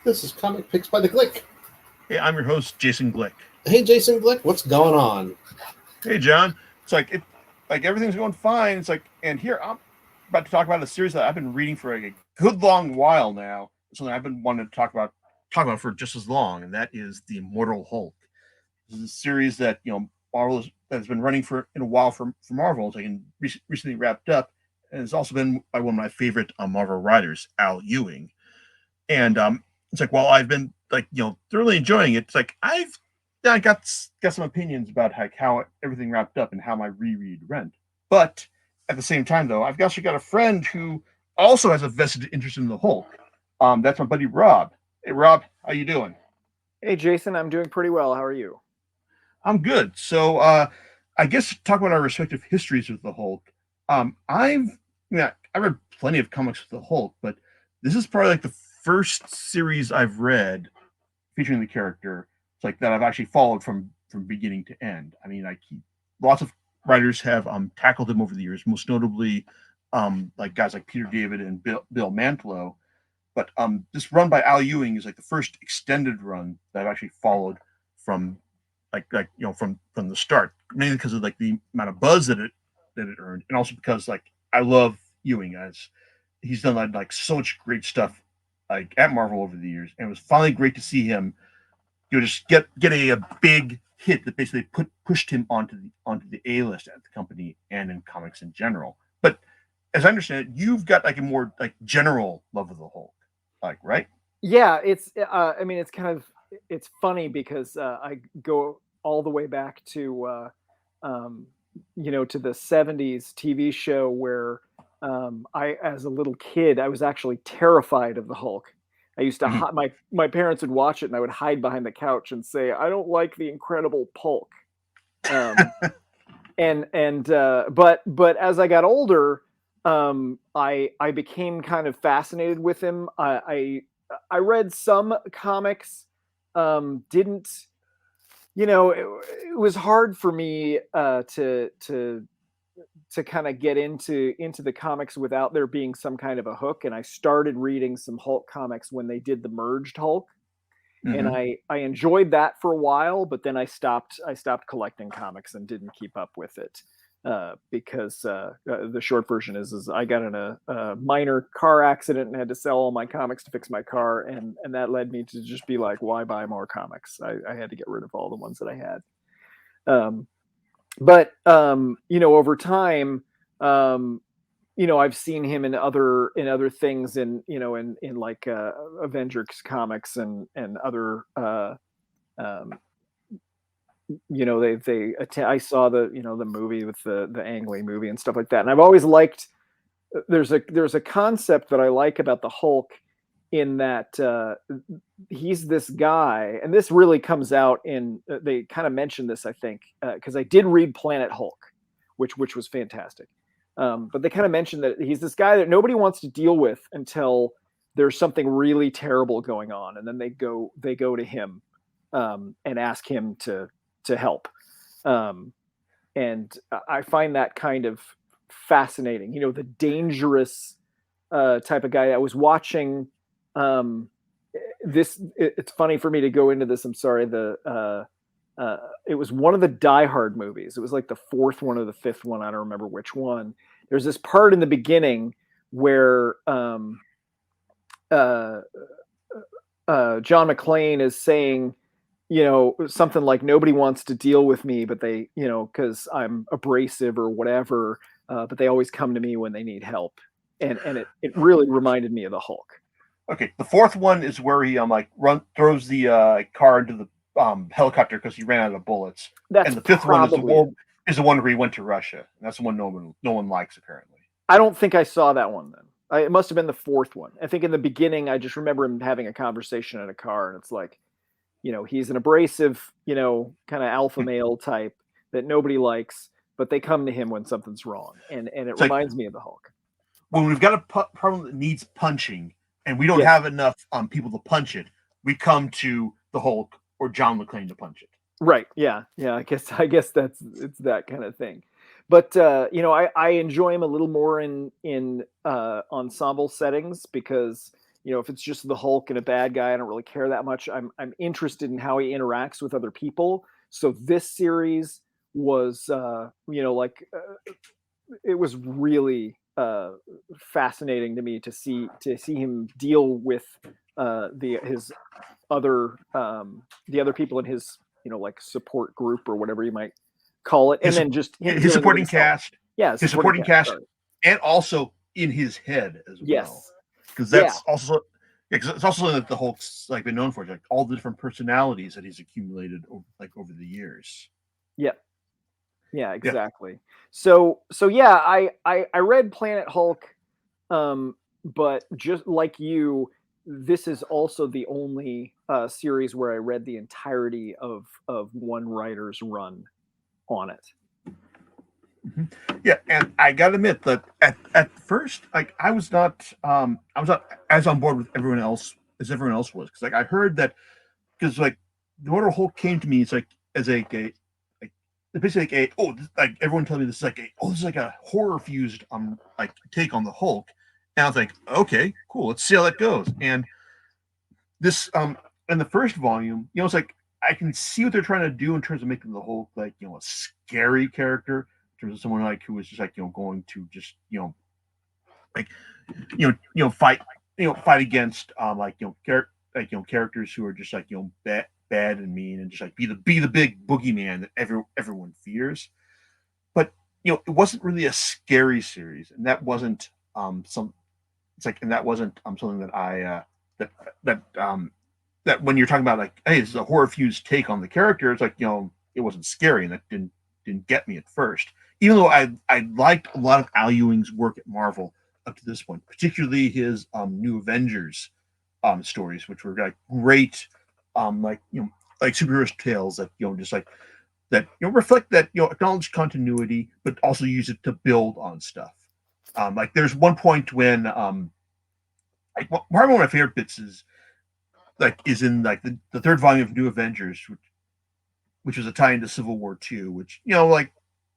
This is Comic Picks by the Glick. Hey, I'm your host, Jason Glick. Hey, Jason Glick, what's going on? Hey, John. It's like everything's going fine. It's like, and here I'm about to talk about a series that I've been reading for a good long while now. Something I've been wanting to talk about for just as long, and that is the Immortal Hulk. This is a series that Marvel has been running for in a while for Marvel. It's like recently wrapped up, and it's also been by one of my favorite Marvel writers, Al Ewing. And it's like while I've been thoroughly enjoying it, it's like I got some opinions about how everything wrapped up and how my reread went. But at the same time, though, I've actually got a friend who also has a vested interest in the Hulk. That's my buddy Rob. Hey, Rob, how you doing? Hey, Jason, I'm doing pretty well. How are you? I'm good. So, I guess talk about our respective histories with the Hulk. I read plenty of comics with the Hulk, but this is probably like the first series I've read featuring the character. It's like that I've actually followed from beginning to end. I mean, lots of writers have tackled him over the years, most notably like guys like Peter David and Bill Mantlo. But this run by Al Ewing is like the first extended run that I've actually followed from from the start, mainly because of like the amount of buzz that it earned, and also because like I love Ewing as he's done like so much great stuff like at Marvel over the years, and it was finally great to see him just get a big hit that basically pushed him onto the A list at the company and in comics in general. But as I understand it, you've got like a more like general love of the Hulk, like right? Yeah, I mean, it's funny because I go all the way back to, to the '70s TV show where as a little kid, I was actually terrified of the Hulk. I used to Mhm. my parents would watch it, and I would hide behind the couch and say, "I don't like the Incredible Hulk." Um, but as I got older, I became kind of fascinated with him. I read some comics. Didn't it was hard for me to kind of get into the comics without there being some kind of a hook. And I started reading some Hulk comics when they did the merged Hulk, and Hmm. I enjoyed that for a while, but then I stopped collecting comics and didn't keep up with it because the short version is I got in a minor car accident and had to sell all my comics to fix my car, and that led me to just be like, why buy more comics? I had to get rid of all the ones that I had. Um, but over time, um, I've seen him in other things in like Avengers comics and other um, I saw the movie with the Ang Lee movie and stuff like that, and I've always liked. There's a concept that I like about the Hulk in that he's this guy, and this really comes out in they kind of mentioned this, I think, because I did read Planet Hulk, which was fantastic. But they kind of mentioned that he's this guy that nobody wants to deal with until there's something really terrible going on, and then they go to him and ask him to help. Um, and I find that kind of fascinating. The dangerous type of guy. I was watching um, this. It's funny for me to go into this. I'm sorry. It was one of the Die Hard movies. It was like the fourth one or the fifth one. I don't remember which one. There's this part in the beginning where uh, John McClane is saying, something like nobody wants to deal with me, but they, because I'm abrasive or whatever, but they always come to me when they need help. And it really reminded me of the Hulk. Okay, the fourth one is where he like throws the car into the helicopter because he ran out of bullets, That's and the fifth one probably it. is the one where he went to Russia, and that's the one no one likes apparently. I don't think I saw that one then. It must have been the fourth one. I think in the beginning, I just remember him having a conversation in a car, and it's like, he's an abrasive, kind of alpha male type that nobody likes, but they come to him when something's wrong. And it It's like reminds me of the Hulk. when we've got a problem that needs punching, and we don't Yeah. have enough people to punch it, we come to the Hulk or John McClane to punch it. Right. Yeah. Yeah. I guess it's that kind of thing. But I enjoy him a little more in ensemble settings because if it's just the Hulk and a bad guy, I don't really care that much. I'm interested in how he interacts with other people. So this series was, it was really fascinating to me to see him deal with his other the other people in his like support group or whatever you might call it, and then just his supporting cast. Yeah, his supporting cast, and also in his head as well. Because that's also. Yeah, because it's also something that the Hulk's like been known for, like all the different personalities that he's accumulated over the years. Yep. Yeah, exactly. Yeah. So yeah, I read Planet Hulk, but just like you, this is also the only series where I read the entirety of one writer's run on it. Mm-hmm. Yeah, and I gotta admit that at first, like I was not as on board with everyone else as everyone else was, because like I heard that because like the Immortal Hulk came to me, it's like as like basically like everyone telling me this is like this is like a horror fused like take on the Hulk, and I was like, okay, cool, let's see how that goes. And this in the first volume, it's like I can see what they're trying to do in terms of making the Hulk like a scary character, in terms of someone like who was just like going to just like fight against characters who are just like bad and mean, and just like be the big boogeyman that everyone fears. But it wasn't really a scary series, and that wasn't something that I that when you're talking about like, hey, this is a horror fused take on the character, it's like it wasn't scary, and that didn't get me at first. Even though I liked a lot of Al Ewing's work at Marvel up to this point, particularly his New Avengers stories, which were like great, like superhero tales that just like that reflect that acknowledge continuity, but also use it to build on stuff. Like there's one point when like one of my favorite bits is in like the third volume of New Avengers, which was a tie into Civil War II, which like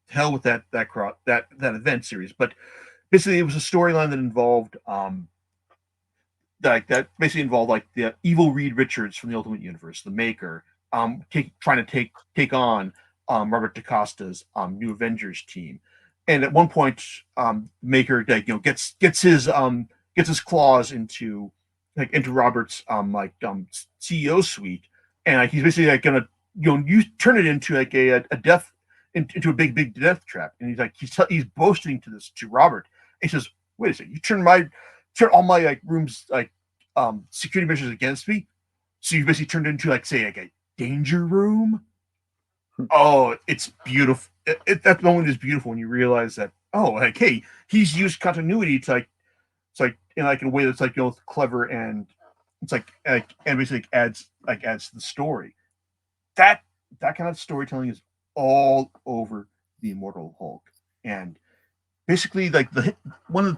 hell with that event series, but basically it was a storyline that involved that basically involved like the evil Reed Richards from the Ultimate Universe, the Maker, trying to take on Robert DaCosta's New Avengers team, and at one point, Maker like gets his claws into Robert's CEO suite, and like he's basically like gonna you turn it into like a death into a big death trap, and he's like he's boasting to Robert. And he says, "Wait a second, you turn all my like rooms like security measures against me, so you basically turned into like say like a danger room." Oh, it's beautiful. That moment is beautiful when you realize that like hey, he's used continuity to like it's like in like a way that's like clever, and it's like and basically adds to the story. That kind of storytelling is all over the Immortal Hulk, and basically like one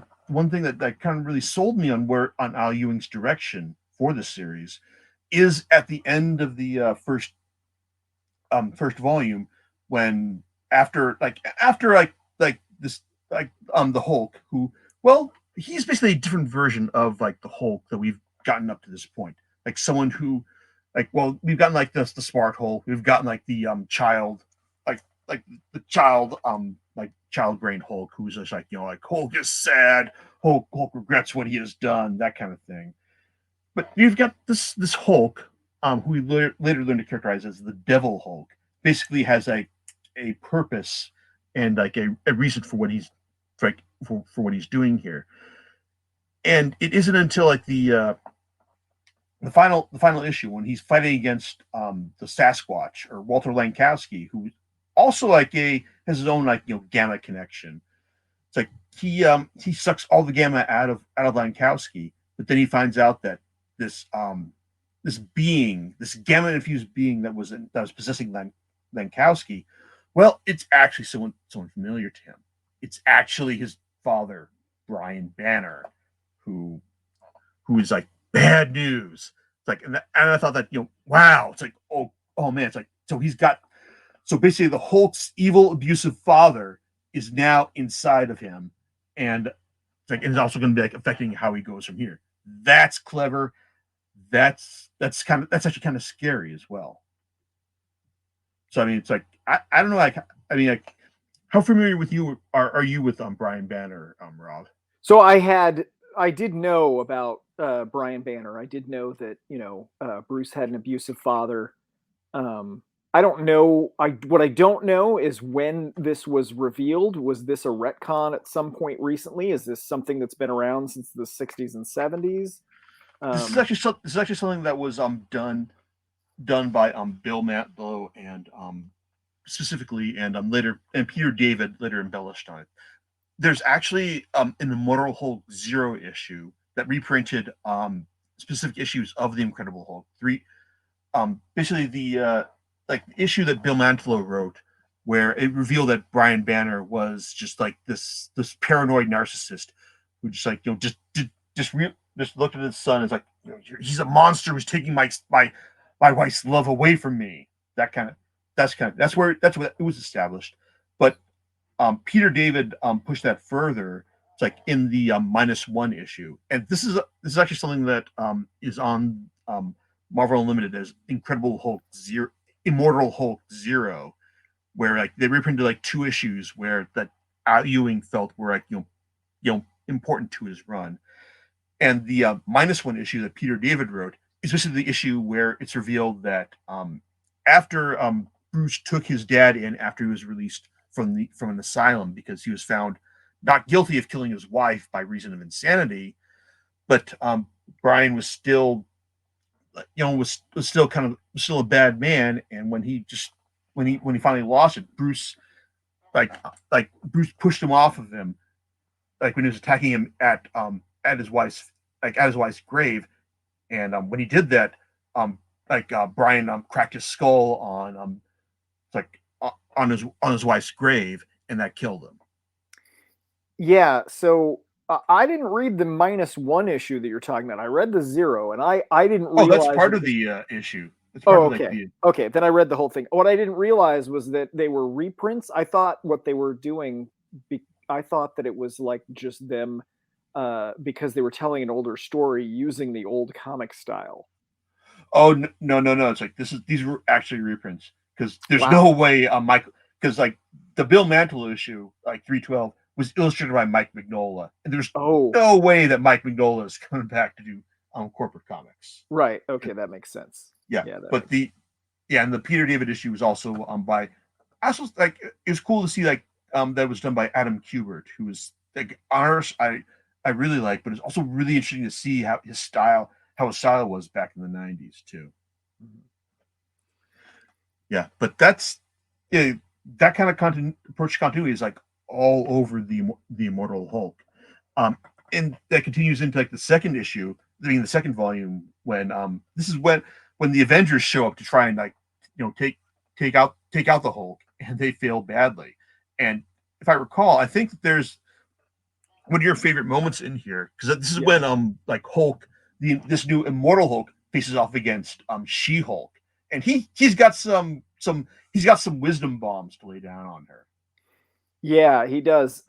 thing that kind of really sold me on Al Ewing's direction for this series is at the end of the first volume, when after this the Hulk, who, well, he's basically a different version of like the Hulk that we've gotten up to this point, like someone who we've gotten like the smart Hulk, we've gotten like the child like the child child brain Hulk, who's just like Hulk is sad, Hulk regrets what he has done, that kind of thing. But you've got this Hulk, who we later learned to characterize as the Devil Hulk, basically has a purpose and like a reason for what he's for what he's doing here. And it isn't until like the final issue, when he's fighting against the Sasquatch, or Walter Lankowski, who also has his own gamma connection. It's like he sucks all the gamma out of Lankowski, but then he finds out that this gamma infused being that was possessing Lankowski, well, it's actually someone familiar to him. It's actually his father, Brian Banner, who is like bad news. It's like, and I thought that wow, it's like oh man, it's like so basically the Hulk's evil, abusive father is now inside of him, and it's like it's also going to be like affecting how he goes from here. that's clever. That's actually kind of scary as well. So I mean, it's like I don't know, like I mean, like how familiar with you are you with Brian Banner, Rob? So I did know about Brian Banner. I did know that Bruce had an abusive father. I don't know. What I don't know is when this was revealed. Was this a retcon at some point recently? Is this something that's been around since the '60s and '70s? This is actually something that was done by Bill Mantlo and specifically and later and Peter David later embellished on it. There's actually an Immortal Hulk 0 issue that reprinted specific issues of the Incredible Hulk. Basically the like the issue that Bill Mantlo wrote, where it revealed that Brian Banner was just like this paranoid narcissist who just like just looked at his son and was like, he's a monster who's taking my wife's love away from me. That's where it was established. But Peter David pushed that further. It's like in the -1 issue, and this is actually something that is on Marvel Unlimited as Incredible Hulk 0, Immortal Hulk 0, where like they reprinted like 2 issues where that Al Ewing felt were like important to his run, and the -1 issue that Peter David wrote is basically the issue where it's revealed that after Bruce took his dad in after he was released from an asylum because he was found not guilty of killing his wife by reason of insanity, but Brian was still was still a bad man, and when he finally lost it, Bruce Bruce pushed him off of him, like when he was attacking him at his wife's grave, and when he did that, Brian cracked his skull on on his wife's grave, and that killed him. Yeah, so I didn't read the -1 issue that you're talking about. I read the 0, and I didn't realize. Oh, that's part of the issue. It's part of, okay. Okay, then I read the whole thing. What I didn't realize was that they were reprints. I thought what they were doing, I thought that it was like just them because they were telling an older story using the old comic style. Oh no! It's like these were actually reprints because there's Wow. no way Michael, because like the Bill Mantle issue, like 312, was illustrated by Mike Mignola, and there's no way that Mike Mignola is coming back to do corporate comics. Right. Okay, that makes sense. Yeah, but and the Peter David issue was also by. Also, like it was cool to see like that was done by Adam Kubert, who was like honors I really like, but it's also really interesting to see how his style was back in the 90s too. Yeah, but that kind of approach to continuity is like all over the Immortal Hulk, and that continues into like the second issue, the second volume, when this is when the Avengers show up to try and like take out the Hulk, and they fail badly. And if I recall, I think that there's one of your favorite moments in here, because this is when like Hulk, this new Immortal Hulk, faces off against She-Hulk, and he's got some wisdom bombs to lay down on her. Yeah, he does.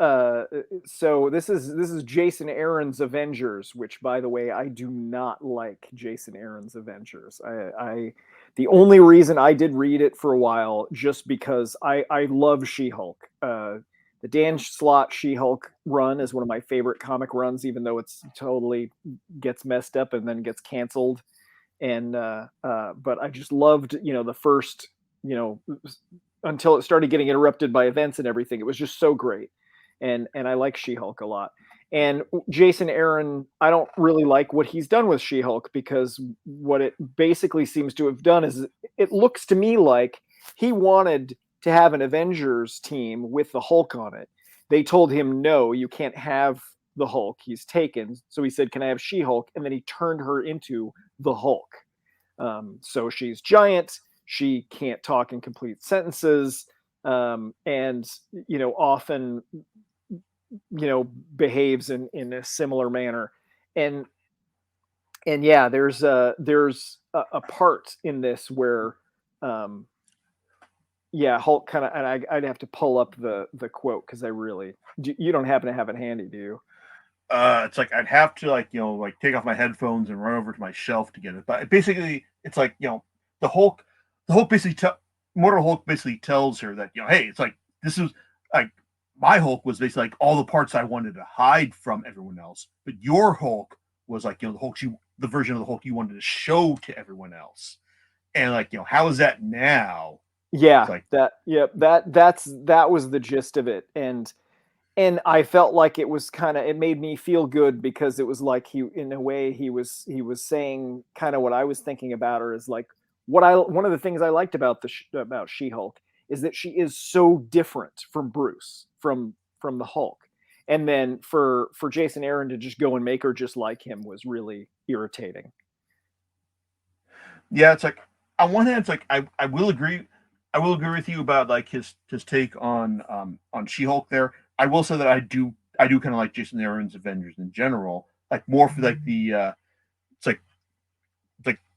So this is Jason Aaron's Avengers, which, by the way, I do not like Jason Aaron's Avengers. The only reason I did read it for a while, just because I love She-Hulk. The Dan Slott She-Hulk run is one of my favorite comic runs, even though it's totally gets messed up and then gets canceled. And but I just loved the first until it started getting interrupted by events and everything. It was just so great. And I like She-Hulk a lot. And Jason Aaron, I don't really like what he's done with She-Hulk, because what it basically seems to have done is, it looks to me like he wanted to have an Avengers team with the Hulk on it. They told him, no, you can't have the Hulk. He's taken. So he said, can I have She-Hulk? And then he turned her into the Hulk. So she's giant. She can't talk in complete sentences, and often behaves in a similar manner. And yeah, there's a part in this where Hulk kind of, and I'd have to pull up the quote, because you don't happen to have it handy, do you? It's like I'd have to like take off my headphones and run over to my shelf to get it. But basically, it's like the Hulk, the Hulk basically Mortal Hulk basically tells her that hey, it's like this is like my Hulk was basically like all the parts I wanted to hide from everyone else, but your Hulk was like the version of the Hulk you wanted to show to everyone else, and like how is that now? Yeah, It's like that was the gist of it, and I felt like it was it made me feel good because it was like in a way he was saying kind of what I was thinking about her is like one of the things I liked about about She-Hulk is that she is so different from Bruce from the Hulk, and then for Jason Aaron to just go and make her just like him was really irritating. yeah, it's like on one hand, it's like I will agree. I will agree with you about like his take on She-Hulk there. I will say that I do kind of like Jason Aaron's Avengers in general, like more for like the it's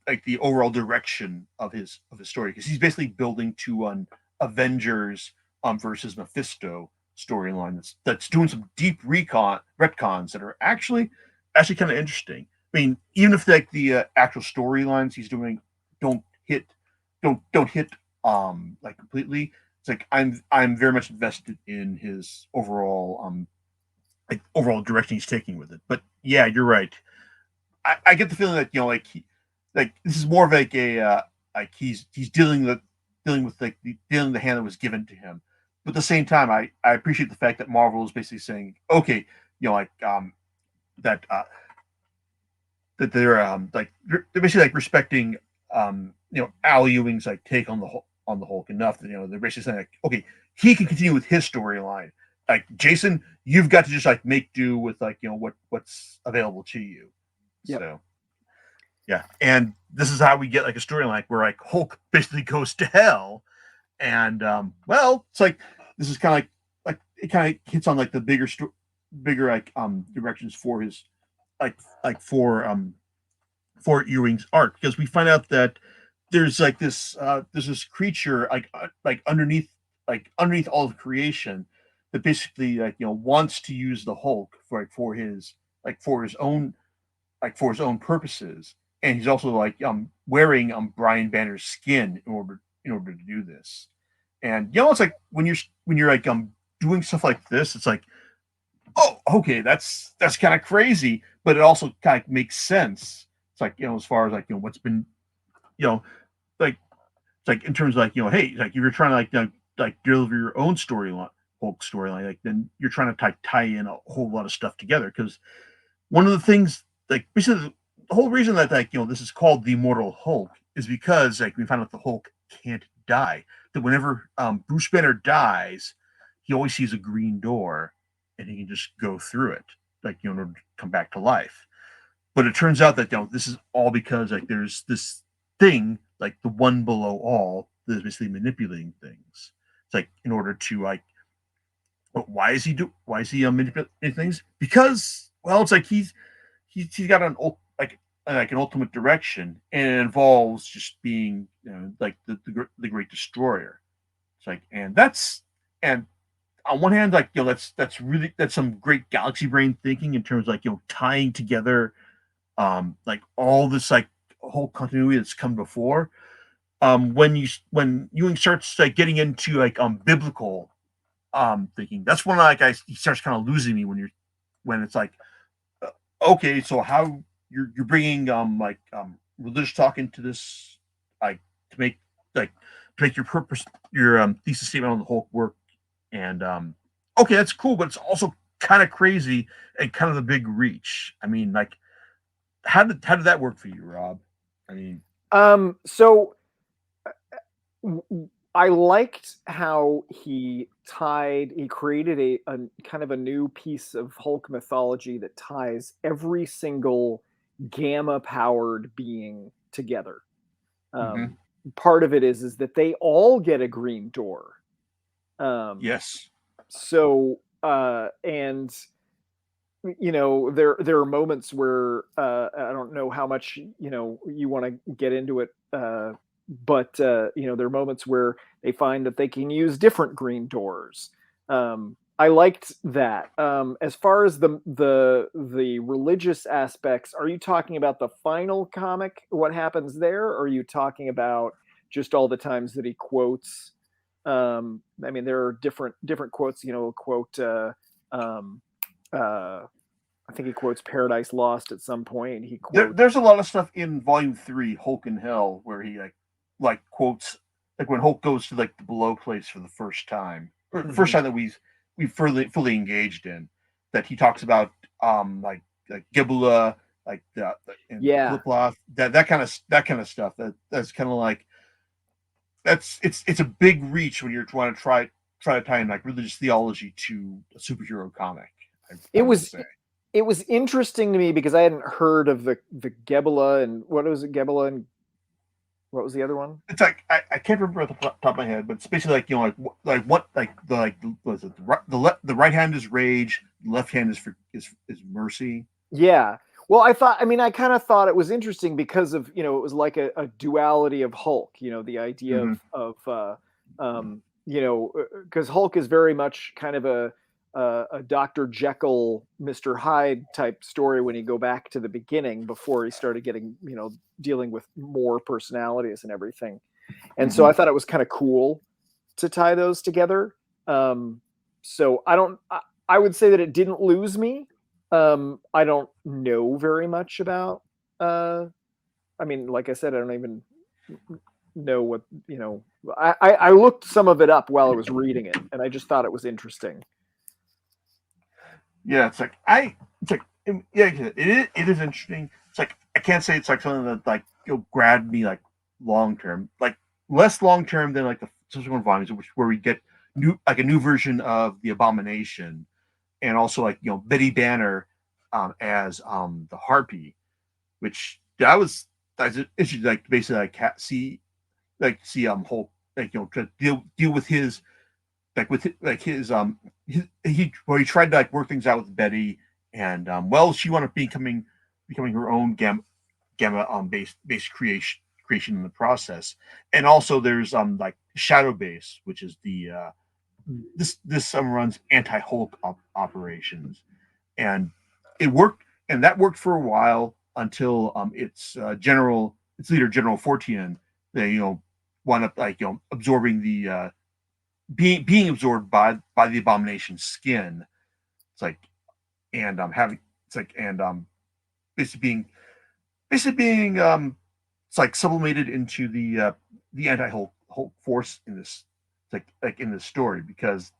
like the overall direction of his story because he's basically building to an Avengers versus Mephisto storyline that's doing some deep retcons that are actually kind of interesting. I mean, even if like the actual storylines he's doing don't hit don't hit like completely, it's like I'm very much invested in his overall like overall direction he's taking with it. But yeah, you're right. I get the feeling that like this is more of like a like he's dealing with like dealing the hand that was given to him. But at the same time, I appreciate the fact that Marvel is basically saying, okay, like that that they're basically like respecting Al Ewing's like take on the Hulk enough that they're basically saying like, okay, he can continue with his storyline. Like Jason, you've got to just like make do with like what's available to you. Yep. So yeah, and this is how we get like a storyline where like Hulk basically goes to hell, and well, it's like this is kind of like it kind of hits on like the bigger like directions for his like for Ewing's arc because we find out that there's this creature like underneath all of creation that basically like wants to use the Hulk for his own for his own purposes, and he's also like wearing Brian Banner's skin in order to do this. And it's like when you're like doing stuff like this, it's like, oh, okay, that's kind of crazy, but it also kind of makes sense. It's like as far as like what's been you know like it's like in terms of like hey, like if you're trying to like deliver your own storyline, Hulk storyline, like then you're trying to tie in a whole lot of stuff together because one of the things like basically the whole reason that like this is called the Immortal Hulk is because like we found out the Hulk can't die. That whenever Bruce Banner dies, he always sees a green door and he can just go through it, like in order to come back to life. But it turns out that this is all because like there's this thing like the one below all that is basically manipulating things. It's like in order to like, but why is he manipulating things? Because well, it's like he's got like an ultimate direction, and it involves just being like the great destroyer. It's like and on one hand, like that's some great galaxy brain thinking in terms of like tying together like all this like whole continuity that's come before. When Ewing starts like getting into like biblical thinking, that's when like he starts kind of losing me when it's like okay, so how you're bringing religious talk into this like to make like to make your thesis statement on the Hulk work and okay, that's cool, but it's also kind of crazy and kind of a big reach. I mean, like how did that work for you, Rob? I mean, So I liked how he created a kind of a new piece of Hulk mythology that ties every single gamma powered being together. mm-hmm. Part of it is that they all get a green door. Yes. So and there are moments where I don't know how much you want to get into it, but there are moments where they find that they can use different green doors. I liked that. As far as the religious aspects, are you talking about the final comic? What happens there? Or are you talking about just all the times that he quotes? I mean, there are different quotes. You know, quote. Um, I think he quotes Paradise Lost at some point. He quotes. There's a lot of stuff in Volume 3, Hulk in Hell, where he like quotes like when Hulk goes to like the below place for the first time, or the first time that we fully engaged in, that he talks about like Gibula, like and Yeah. Fliploff, that kind of stuff. That's kind of like it's a big reach when you're trying to try to tie in like religious theology to a superhero comic. It was it was interesting to me because I hadn't heard of the Gebela and what was it, Gebela and what was the other one? It's like I can't remember at the top of my head, but it's basically like the right hand is rage, the left hand is mercy. Yeah. Well, I kind of thought it was interesting because of, it was like a duality of Hulk, the idea because Hulk is very much kind of a Dr. Jekyll, Mr. Hyde type story when you go back to the beginning before he started getting, dealing with more personalities and everything. And so I thought it was kind of cool to tie those together. So I would say that it didn't lose me. I don't know very much about, I mean, like I said, I don't even know what, I looked some of it up while I was reading it and I just thought it was interesting. Yeah. It is interesting. It's like, I can't say it's like something that like, grabbed me like long term, like less long term than like the subsequent volumes, where we get a new version of the Abomination, and also like Betty Banner as the Harpy, which that's interesting. Like basically see Hulk to deal with his he tried to like work things out with Betty, and she wound up becoming her own gamma based creation in the process. And also there's like Shadow Base, which is the this runs anti-Hulk operations, and that worked for a while until its leader, General Fortian, they wound up like absorbing the being absorbed by the Abomination's skin. It's like, and having it's like and basically being it's like sublimated into the anti-Hulk force in this, like in this story, because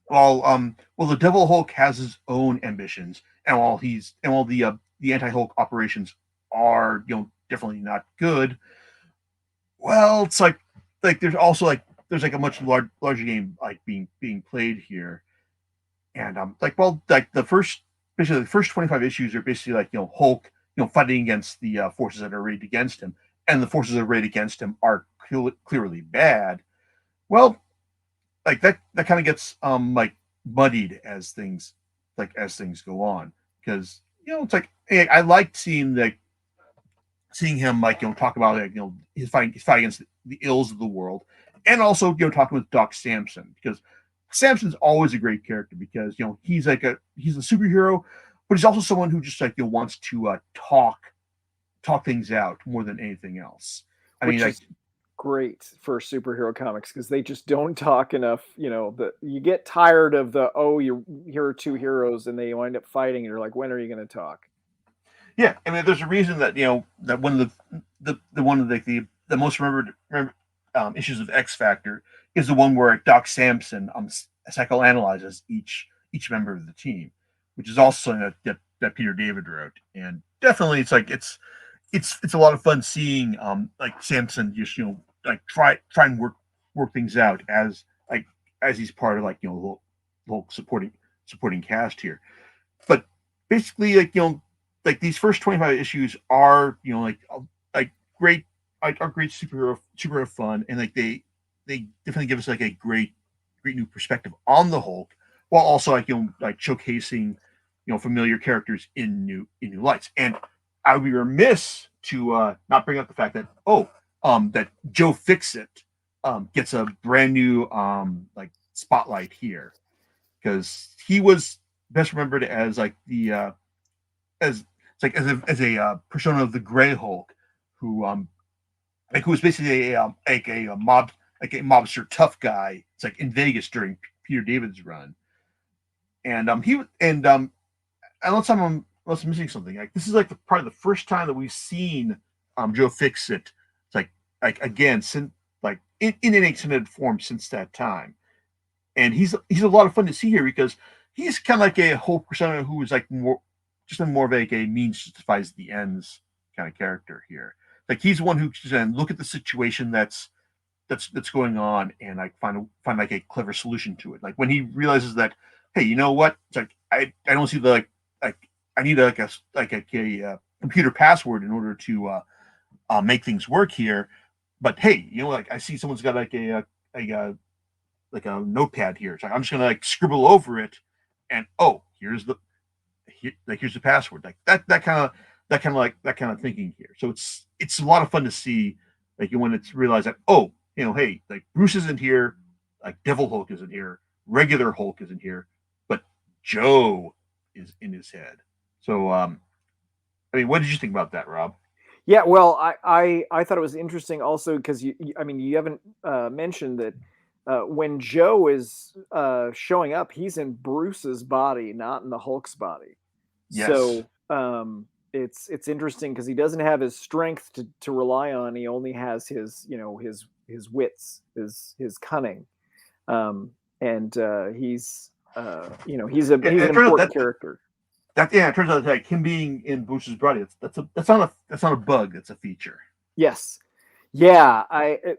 while the Devil Hulk has his own ambitions, and while the anti-Hulk operations are definitely not good, well, it's like there's also there's like a much larger game like being played here. And basically the first 25 issues are basically like Hulk fighting against the forces that are arrayed against him, and the forces arrayed against him are clearly bad. Well, like that kind of gets like muddied as things go on, because it's like, hey, I liked seeing him like talk about like his fight against the ills of the world, and also talking with Doc Samson, because Samson's always a great character, because he's a superhero, but he's also someone who just like wants to talk things out more than anything else. I mean, like, great for superhero comics because they just don't talk enough. That you get tired of here are two heroes and they wind up fighting and you're like, when are you going to talk? Yeah, I mean, there's a reason that that one of the most remembered issues of X Factor is the one where Doc Samson psychoanalyzes each member of the team, which is also something that Peter David wrote. And definitely, it's like it's a lot of fun seeing like Samson just like try and work things out as he's part of like the whole supporting cast here. But basically, like these first 25 issues are like great, are great superhero fun, and like they definitely give us like a great new perspective on the Hulk, while also like like showcasing familiar characters in new lights. And I would be remiss to not bring up the fact that that Joe Fixit gets a brand new like spotlight here, because he was best remembered as like the as it's like as a persona of the Gray Hulk, who who was basically a mob like a mobster tough guy. It's like in Vegas during Peter David's run, and he and unless I'm missing something, like this is like probably the first time that we've seen Joe Fixit. It's like again since like in an extended form since that time, and he's a lot of fun to see here because he's kind of like a Hulk persona who is like more of like a means justifies the ends kind of character here. Like he's one who can look at the situation that's going on and like find like a clever solution to it. Like when he realizes that, hey, you know what? It's like I don't see the like I need a computer password in order to make things work here. But hey, you know, like I see someone's got like a like a notepad here. So I'm just gonna like scribble over it, and here's the password. Like that kind of thinking here. So it's a lot of fun to see, like when it's realized that hey, like Bruce isn't here, like Devil Hulk isn't here, regular Hulk isn't here, but Joe is in his head. So I mean, what did you think about that, Rob? Yeah, well, I thought it was interesting also because you haven't mentioned that when Joe is showing up, he's in Bruce's body, not in the Hulk's body. Yes. So it's interesting because he doesn't have his strength to rely on. He only has his his wits, his cunning, and he's he's an important character. It turns out that like him being in Bruce's body, that's not a bug. That's a feature. Yes, yeah.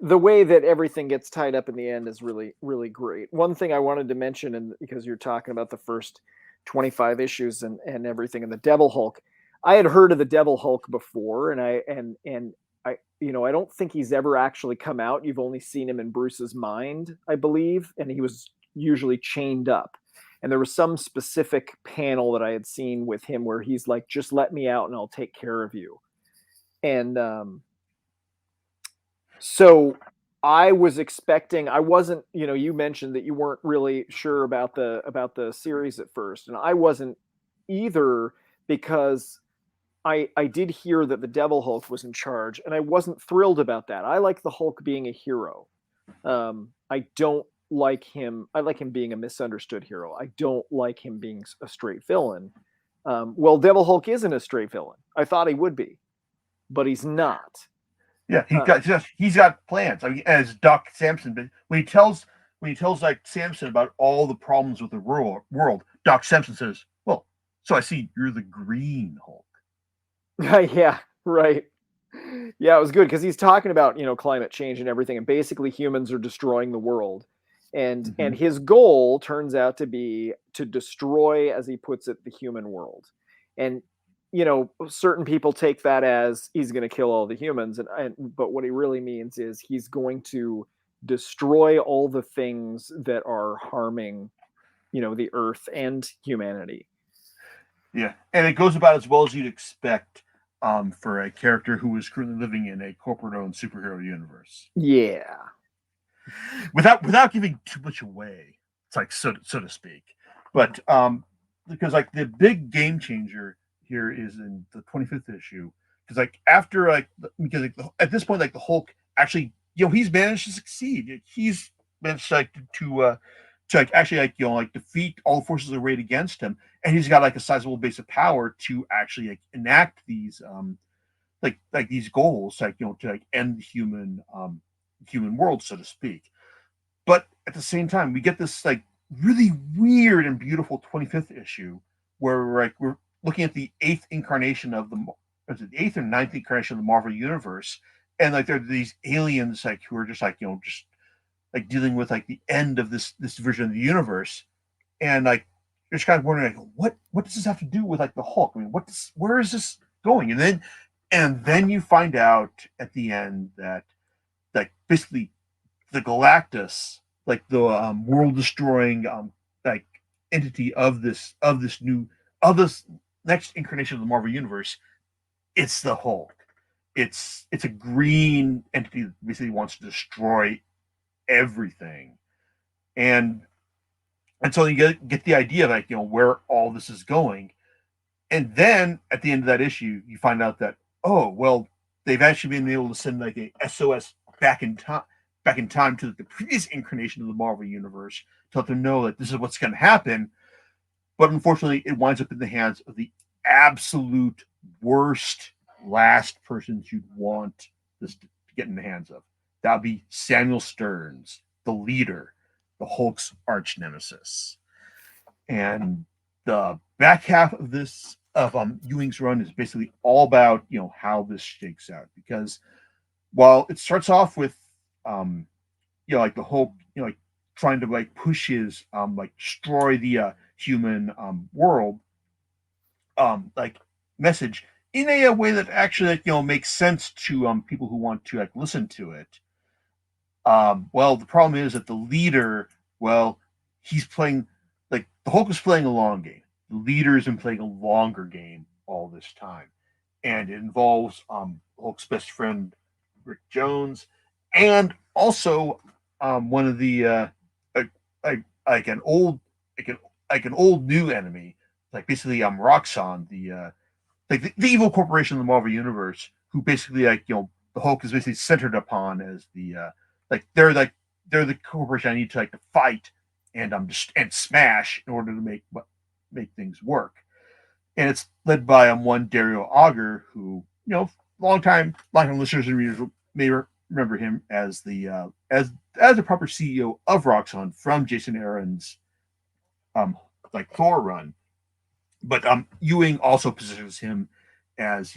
The way that everything gets tied up in the end is really really great. One thing I wanted to mention, and because you're talking about the first 25 issues and everything, and the Devil Hulk, I had heard of the Devil Hulk before, and I don't think he's ever actually come out. You've only seen him in Bruce's mind, I believe, and he was usually chained up. And there was some specific panel that I had seen with him where he's like, just let me out and I'll take care of you. And so I was expecting, I wasn't, you mentioned that you weren't really sure about the series at first. And I wasn't either, because I did hear that the Devil Hulk was in charge, and I wasn't thrilled about that. I like the Hulk being a hero. I don't like him. I like him being a misunderstood hero. I don't like him being a straight villain. Well, Devil Hulk isn't a straight villain. I thought he would be, but he's not. Yeah, he's got plans. I mean, as Doc Samson, but when he tells like Samson about all the problems with the world, Doc Samson says, "Well, so I see you're the Green Hulk." Yeah, right. Yeah, it was good because he's talking about climate change and everything, and basically humans are destroying the world, and his goal turns out to be to destroy, as he puts it, the human world. And certain people take that as he's going to kill all the humans, but what he really means is he's going to destroy all the things that are harming the earth and humanity. Yeah, and it goes about as well as you'd expect for a character who is currently living in a corporate-owned superhero universe. Yeah, without giving too much away, it's like so to speak. But because like the big game changer here is in the 25th issue, because like after at this point, like the Hulk actually he's managed to succeed. He's managed to actually defeat all the forces arrayed against him, and he's got like a sizable base of power to actually like enact these like these goals, to end the human world, so to speak. But at the same time, we get this like really weird and beautiful 25th issue where we're looking at the eighth incarnation of the eighth or ninth incarnation of the Marvel universe, and like there are these aliens like who are just just like dealing with like the end of this version of the universe, and like you're just kind of wondering like what does this have to do with like the Hulk? I mean, where is this going? And then you find out at the end that like basically the Galactus, like the world destroying like entity of this next incarnation of the Marvel universe, it's the Hulk. It's a green entity that basically wants to destroy everything. And And so you get the idea, like, where all this is going. And then at the end of that issue, you find out that, oh, well, they've actually been able to send like a SOS back in time to the previous incarnation of the Marvel universe to let them know that this is what's going to happen. But unfortunately, it winds up in the hands of the absolute worst last persons you'd want this to get in the hands of. That would be Samuel Stearns, the leader, the Hulk's arch nemesis. And the back half of this Ewing's run is basically all about how this shakes out, because while it starts off with like the Hulk like trying to like push his like destroy the human world like message in a way that actually makes sense to people who want to like listen to it. Well, the problem is that the leader, well, he's playing like the Hulk is playing a long game. The leader's been playing a longer game all this time, and it involves Hulk's best friend Rick Jones, and also one of the like an old like an old new enemy, like basically Roxxon, the the evil corporation of the Marvel universe, who basically the Hulk is basically centered upon as the they're the corporation I need to to fight and just and smash in order to make things work. And it's led by one Dario Auger, who long time listeners and readers may remember him as the as the proper CEO of Roxxon from Jason Aaron's Thor run. But Ewing also positions him as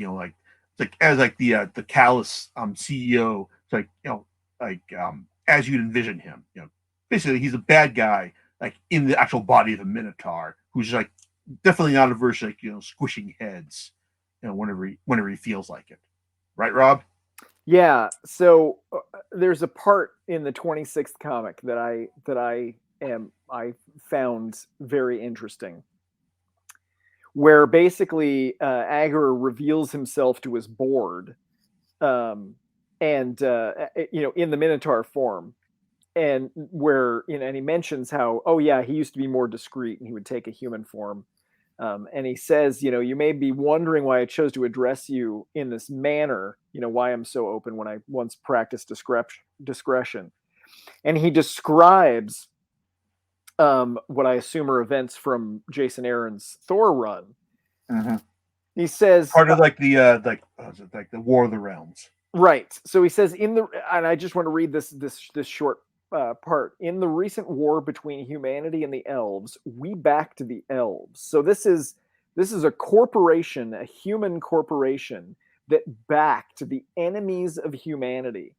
as the callous CEO, as you'd envision him. Basically he's a bad guy in the actual body of a Minotaur, who's definitely not averse to squishing heads whenever he feels like it. Right, Rob? Yeah. So there's a part in the 26th comic that I found very interesting, where basically Agar reveals himself to his board, and in the Minotaur form, and where and he mentions how, oh yeah, he used to be more discreet and he would take a human form, and he says, you may be wondering why I chose to address you in this manner, why I'm so open when I once practiced discretion, and he describes what I assume are events from Jason Aaron's Thor run. Mm-hmm. He says part of the War of the Realms. Right. So he says and I just want to read this short part. In the recent war between humanity and the elves, we backed the elves. So this is a corporation, a human corporation that backed the enemies of humanity.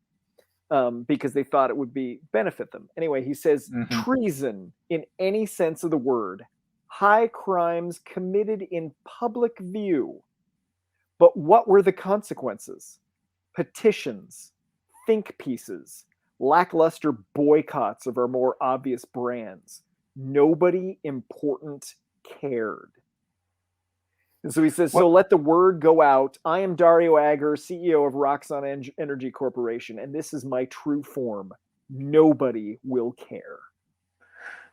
Because they thought it would benefit them. Anyway, he says treason in any sense of the word, high crimes committed in public view. But what were the consequences? Petitions, think pieces, lackluster boycotts of our more obvious brands. Nobody important cared. And so he says, so let the word go out. I am Dario Agger, CEO of Roxxon Energy Corporation, and this is my true form. Nobody will care.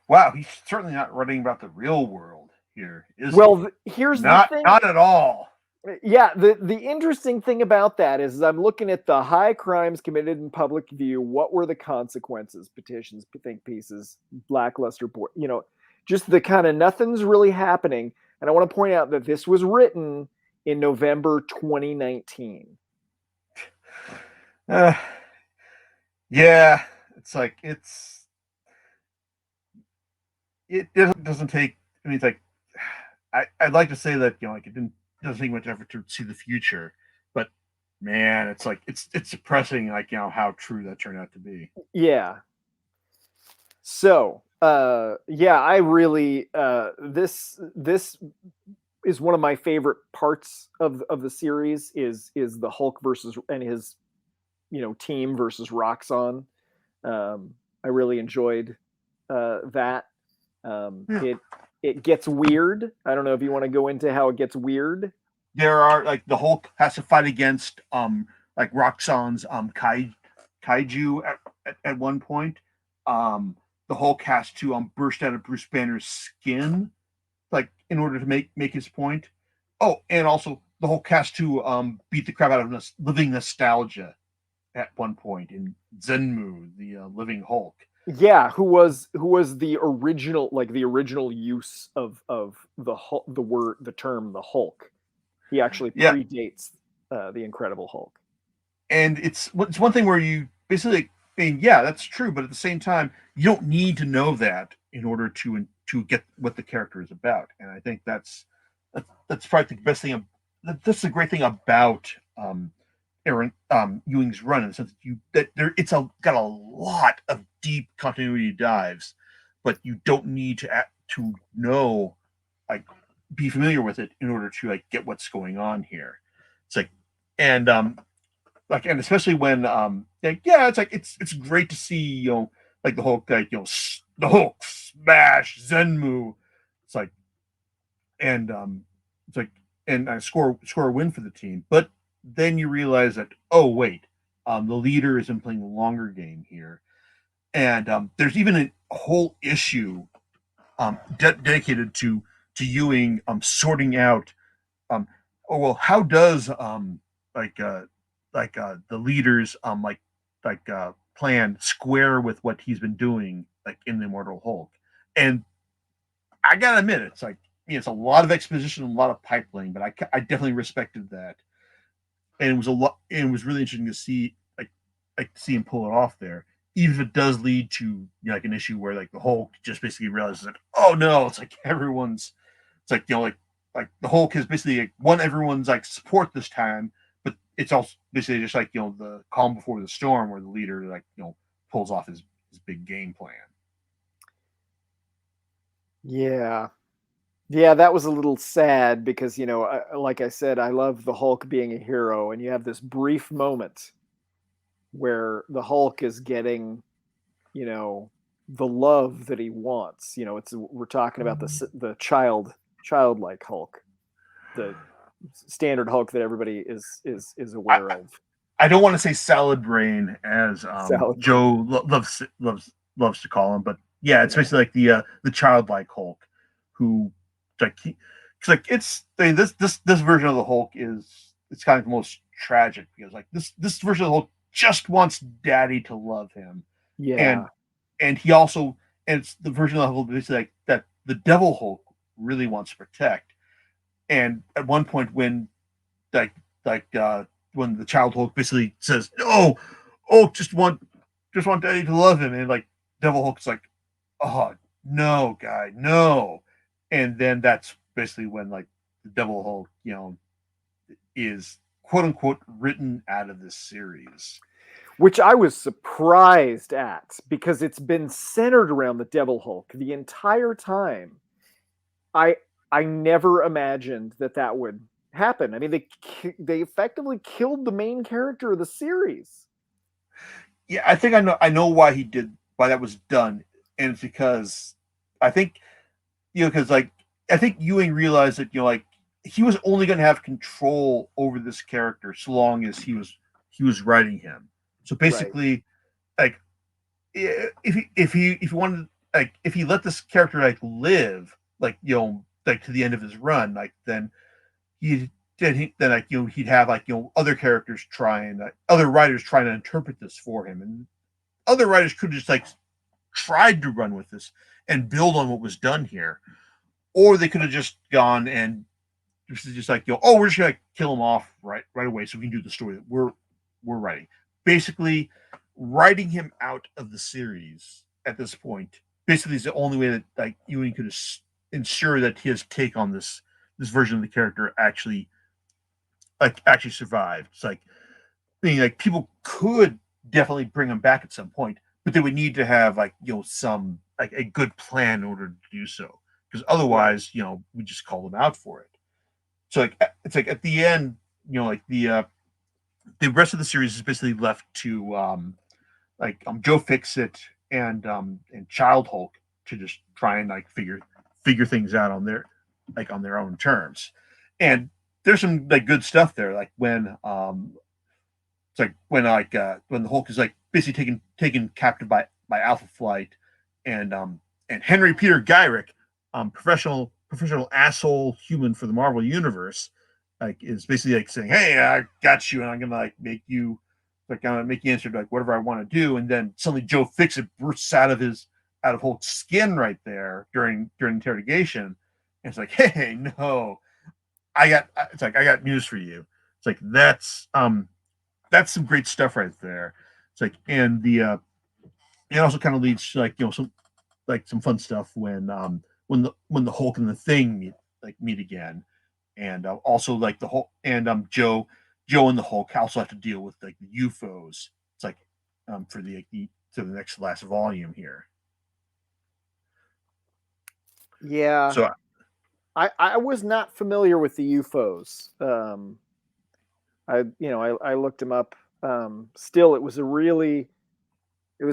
Wow, he's certainly not writing about the real world here, is he? Well, here's the thing. Not at all. Yeah, the interesting thing about that is I'm looking at the high crimes committed in public view. What were the consequences? Petitions, think pieces, lackluster boy. Just the kind of nothing's really happening. And I want to point out that this was written in November 2019. Yeah, it doesn't take. I mean, it's like I'd like to say that it doesn't take much effort to see the future, but man, it's depressing how true that turned out to be. Yeah. So I really this is one of my favorite parts of the series is the Hulk versus and his team versus Roxxon. I really enjoyed that. It gets weird. I don't know if you want to go into how it gets weird. There are the Hulk has to fight against Roxxon's kaiju at one point. the Hulk has to burst out of Bruce Banner's skin, like in order to make his point. Oh, and also the Hulk has to beat the crap out of living nostalgia at one point in Zenmu, the living Hulk. Yeah, who was the original, like the original use of the term the Hulk. He actually predates the Incredible Hulk. And it's one thing where you basically, I mean, yeah, that's true, but at the same time, you don't need to know that in order to get what the character is about. And I think that's probably the best thing. That's the great thing about Aaron Ewing's run, in the sense that it's got a lot of deep continuity dives, but you don't need to know, like, be familiar with it in order to like get what's going on here. It's like, and and especially when it's like it's great to see like the Hulk, like the Hulk smash Zenmu. It's like, and it's like, and score a win for the team, but then you realize that, oh wait, the leader isn't playing the longer game here, and there's even a whole issue dedicated to Ewing sorting out oh well, how does the leaders plan square with what he's been doing like in the Immortal Hulk. And I gotta admit, it's like, it's a lot of exposition and a lot of pipeline, but I definitely respected that, and it was a lot. And it was really interesting to see see him pull it off there, even if it does lead to like an issue where like the Hulk just basically realizes that, oh no, it's like everyone's, it's like like the Hulk has basically won everyone's like support this time, but it's also basically just like the calm before the storm, where the leader like pulls off his big game plan. Yeah. Yeah, that was a little sad because, like I said, I love the Hulk being a hero, and you have this brief moment where the Hulk is getting, the love that he wants. We're talking about the childlike Hulk, the standard Hulk that everybody is aware of. I don't want to say salad brain, as Joe loves to call him, but yeah, it's basically like the childlike Hulk, who this version of the Hulk it's kind of the most tragic, because like this version of the Hulk just wants daddy to love him. Yeah. And he also, and it's the version of the Hulk basically like that the Devil Hulk really wants to protect. And at one point when when the child Hulk basically says, "No, oh, just want daddy to love him," and like Devil Hulk's like, "Oh no, guy, no," and then that's basically when like the Devil Hulk, is quote unquote written out of this series, which I was surprised at, because it's been centered around the Devil Hulk the entire time. I never imagined that would happen. I mean, they effectively killed the main character of the series. Yeah, I think I know why that was done, and it's because I think because like I think Ewing realized that like he was only going to have control over this character so long as he was writing him. So basically, right, like if he wanted, like if he let this character like live, like like to the end of his run, like then he'd have like other characters other writers trying to interpret this for him, and other writers could have just like tried to run with this and build on what was done here, or they could have just gone and just like oh, we're just gonna kill him off right away so we can do the story that we're writing. Basically, writing him out of the series at this point basically is the only way that like Ewing could ensure that his take on this version of the character actually survived. It's like being like people could definitely bring him back at some point, but they would need to have like some like a good plan in order to do so, because otherwise we just call them out for it. So like it's like at the end, like the rest of the series is basically left to Joe Fixit and Child Hulk to just try and like figure things out on their own terms. And there's some like good stuff there, like when it's like when the Hulk is like basically taken captive by Alpha Flight, and Henry Peter Gyrick, professional asshole human for the Marvel universe, like is basically like saying, "Hey, I got you, and I'm gonna make you answer like whatever I want to do." And then suddenly Joe Fixit bursts out of Hulk's skin right there during interrogation, and it's like, "Hey, no, I got news for you." It's like that's some great stuff right there. It's like, and it also kind of leads to some fun stuff when the Hulk and the Thing meet again, and also like the whole and Joe and the Hulk also have to deal with like the UFOs. It's like for to the next last volume here. Yeah. So I was not familiar with the UFOs. I looked them up. Still, it was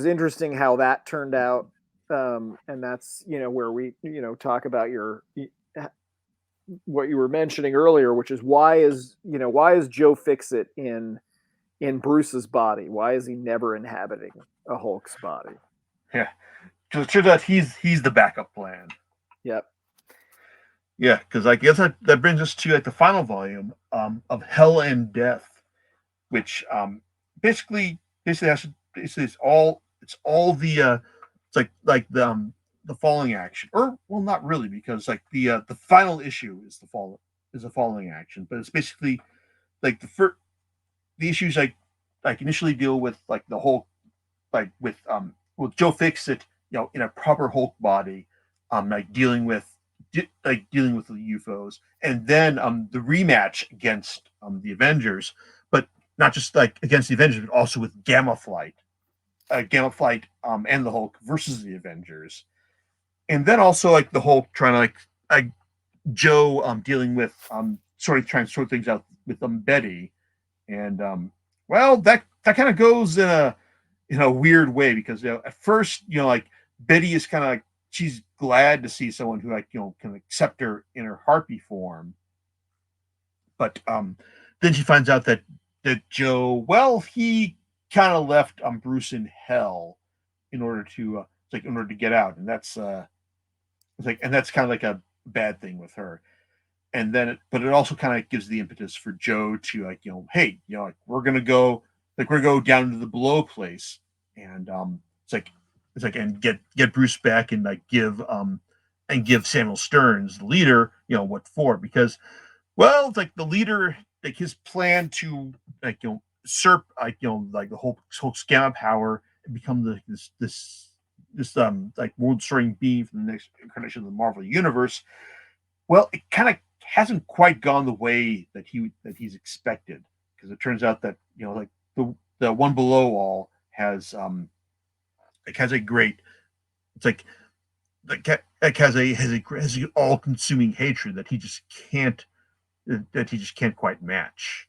interesting how that turned out. And that's, where we, talk about what you were mentioning earlier, which is why is Joe Fixit in Bruce's body? Why is he never inhabiting a Hulk's body? yeah, because it turns out he's the backup plan. Yep. Yeah, because I guess that brings us to like the final volume of Hell and Death, which basically it's all the it's like the falling action, or well, not really, because like the final issue is the falling action, but it's basically like the issues like initially deal with like the whole like with Joe Fixit, in a proper Hulk body, like dealing with the UFOs, and then the rematch against the Avengers, but not just like against the Avengers, but also with Gamma Flight, and the Hulk versus the Avengers, and then also like the Hulk trying to like Joe dealing with trying to sort things out with Betty, and well that kind of goes in a weird way, because at first like Betty is kind of like she's glad to see someone who can accept her in her harpy form, but then she finds out that Joe, well, he kind of left Bruce in hell in order to get out, and that's that's kind of like a bad thing with her. And then but it also kind of gives the impetus for Joe to hey, we're gonna go down to the below place, and and get Bruce back, and give Samuel Stearns, the leader, what for, because well, it's like the leader, like his plan to usurp like the whole gamma power and become this world destroying being from the next incarnation of the Marvel universe. Well, it kind of hasn't quite gone the way that he's expected, because it turns out that like the one below all has a great, it's like has a all consuming hatred that he just can't quite match.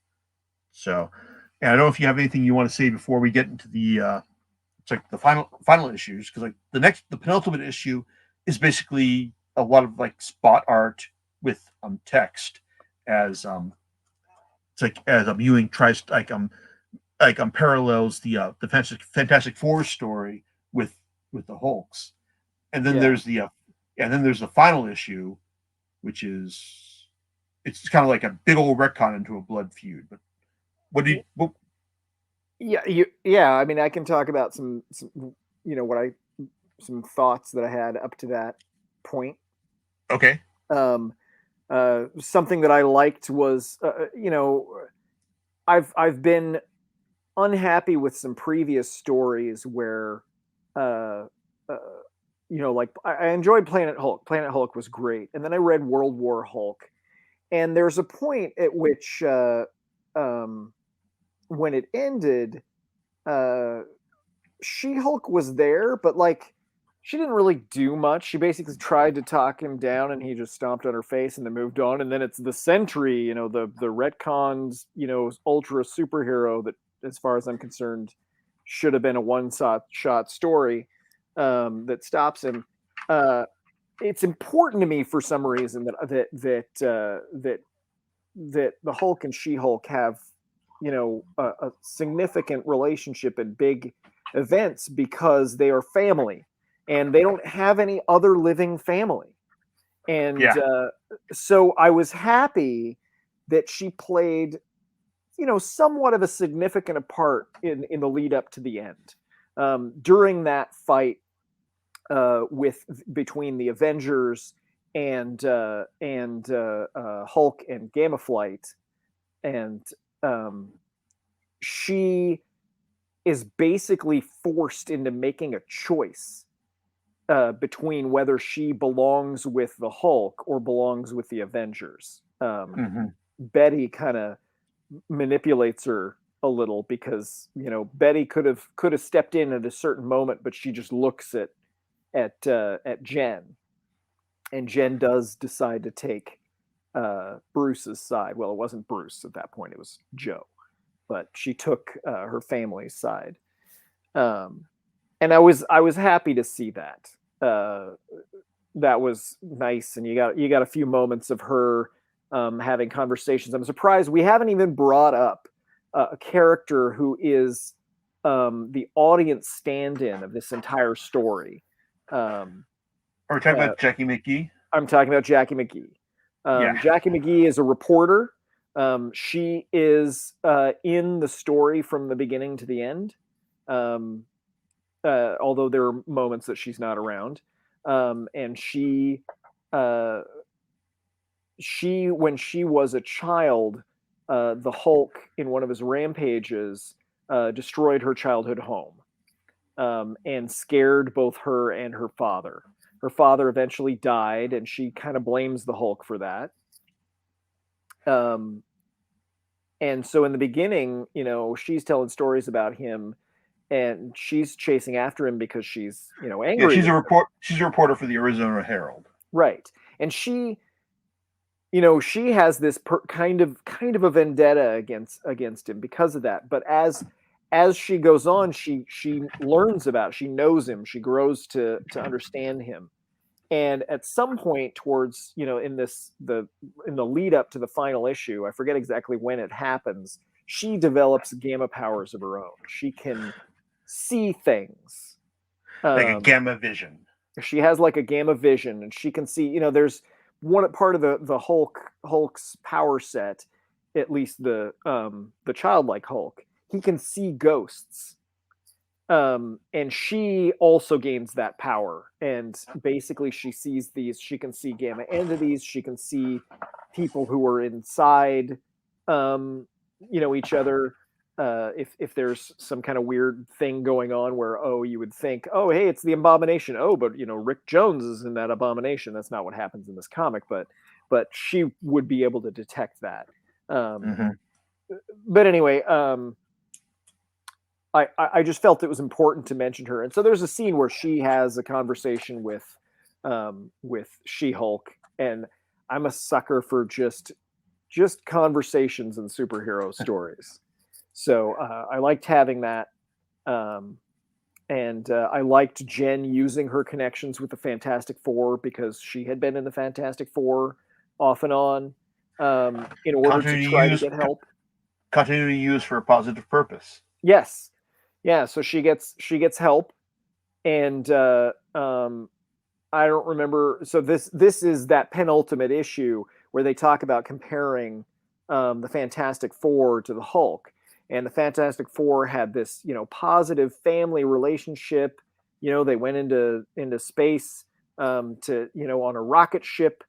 So, and I don't know if you have anything you want to say before we get into the it's like the final issues, because like the penultimate issue is basically a lot of like spot art with text, as it's like as Ewing tries to parallels the Fantastic Four story with the Hulks, and then there's the final issue, which is it's kind of like a big old retcon into a blood feud. But what do you? Yeah. I mean, I can talk about some some thoughts that I had up to that point. Okay. Something that I liked was, I've been unhappy with some previous stories where, like I enjoyed Planet Hulk. Planet Hulk was great, and then I read World War Hulk, and there's a point at which, when it ended, She-Hulk was there, but like she didn't really do much. She basically tried to talk him down, and he just stomped on her face and then moved on. And then it's the Sentry, the retcons, ultra superhero that, as far as I'm concerned, should have been a one-shot story, that stops him. It's important to me for some reason that the Hulk and She-Hulk have a significant relationship in big events, because they are family, and they don't have any other living family. And Yeah. so I was happy that she played, somewhat of a significant part in the lead up to the end. During that fight between the Avengers and Hulk and Gamma Flight, and she is basically forced into making a choice between whether she belongs with the Hulk or belongs with the Avengers. Betty kind of manipulates her a little because Betty could have stepped in at a certain moment, but she just looks at Jen, and Jen does decide to take Bruce's side. Well, it wasn't Bruce at that point; it was Joe, but she took her family's side. And I was happy to see that. That was nice, and you got a few moments of her having conversations. I'm surprised we haven't even brought up a character who is the audience stand-in of this entire story. Are we talking about Jackie McGee? I'm talking about Jackie McGee. Yeah. Jackie McGee is a reporter. She is in the story from the beginning to the end. Although there are moments that she's not around. And she, when she was a child, the Hulk in one of his rampages destroyed her childhood home and scared both her and her father. Her father eventually died, and she kind of blames the Hulk for that. And so in the beginning, she's telling stories about him, and she's chasing after him because she's, angry. Yeah, she's a reporter for the Arizona Herald. Right. And she has this kind of a vendetta against him because of that. But as she goes on, she learns about, she knows him, she grows to understand him. And at some point towards, in the lead up to the final issue, I forget exactly when it happens, she develops gamma powers of her own. She can see things. Like a gamma vision. She has like a gamma vision, and she can see, there's one part of the Hulk's power set, at least the childlike Hulk, he can see ghosts. And she also gains that power, and basically she sees these, she can see gamma entities, she can see people who are inside each other, if there's some kind of weird thing going on where you would think, oh hey, it's the Abomination, but Rick Jones is in that Abomination. That's not what happens in this comic, but she would be able to detect that. But anyway, I just felt it was important to mention her. And so there's a scene where she has a conversation with She-Hulk, and I'm a sucker for just conversations in superhero stories. So I liked having that. And I liked Jen using her connections with the Fantastic Four, because she had been in the Fantastic Four off and on in order to try to get help. Continuity used for a positive purpose. Yes. Yeah, so she gets help, and I don't remember. So this is that penultimate issue where they talk about comparing the Fantastic Four to the Hulk, and the Fantastic Four had this positive family relationship. They went into space to on a rocket ship,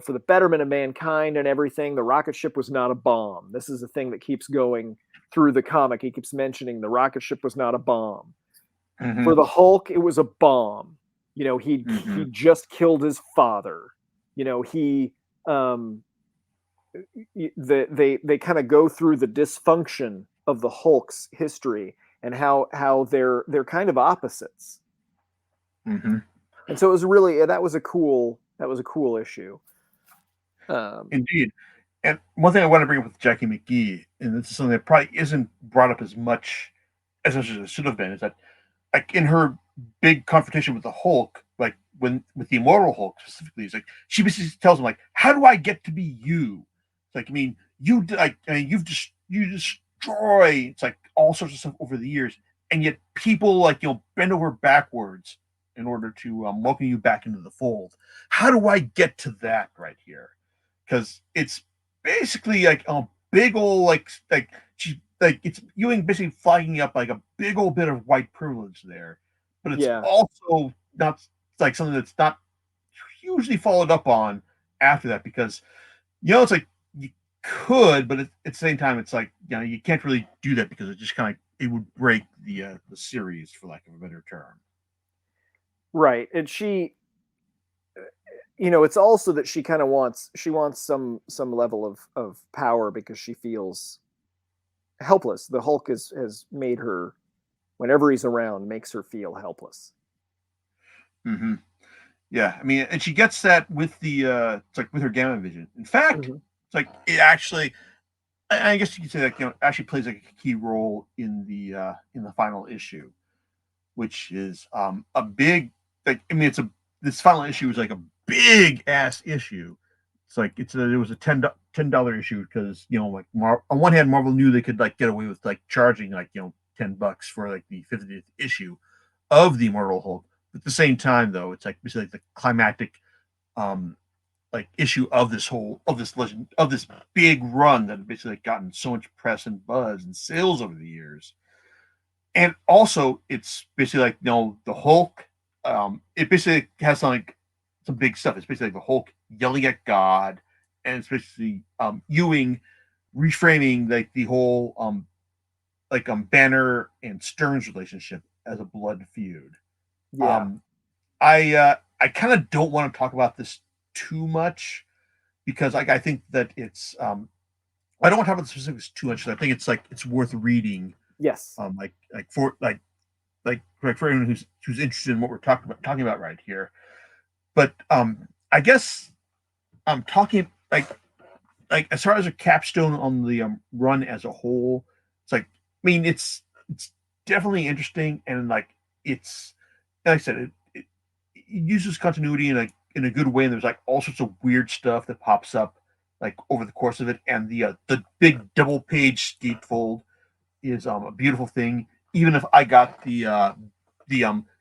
for the betterment of mankind and everything. The rocket ship was not a bomb. This is a thing that keeps going through the comic. He keeps mentioning the rocket ship was not a bomb. For the Hulk, it was a bomb. He just killed his father. They kind of go through the dysfunction of the Hulk's history and how they're kind of opposites. And so it was really, that was a cool issue. Indeed. And one thing I want to bring up with Jackie McGee, and this is something that probably isn't brought up as much as it should have been, is that, like, in her big confrontation with the Hulk, like with the Immortal Hulk specifically, it's like she basically tells him, like, how do I get to be you? It's like, you destroy, it's like all sorts of stuff over the years, and yet people bend over backwards in order to welcome you back into the fold. How do I get to that right here? Because it's basically like a big old it's Ewing basically flagging up like a big old bit of white privilege there, but it's Yeah. also not like something that's not hugely followed up on after that because it's like you could, but at the same time, it's like you can't really do that because it just kind of it would break the series for lack of a better term. Right, and she, it's also that she kind of wants some level of power because she feels helpless. The Hulk has made her, whenever he's around, makes her feel helpless. Mm-hmm. Yeah, I mean, and she gets that with the it's like with her gamma vision. In fact, it's like it actually, I guess you could say that actually plays like a key role in the final issue, which is a big like I mean it's a this final issue is like a big ass issue. It's like it was a $10 issue because like on one hand Marvel knew they could like get away with like charging like $10 for like the 50th issue of the Immortal Hulk. At the same time, though, it's like basically like the climactic, like issue of this legend of this big run that basically like, gotten so much press and buzz and sales over the years. And also, it's basically like the Hulk. It basically has some big stuff. It's basically like the Hulk yelling at God, and it's basically Ewing reframing like the whole Banner and Stern's relationship as a blood feud. Yeah. I kind of don't want to talk about this too much because I think that it's I don't want to talk about the specifics too much. I think it's worth reading. Yes. For anyone who's interested in what we're talking about right here. But I guess I'm talking like as far as a capstone on the run as a whole. It's like I mean it's definitely interesting and like it's like I said it uses continuity in a good way. And there's like all sorts of weird stuff that pops up like over the course of it. And the big double page gatefold is a beautiful thing. Even if I got the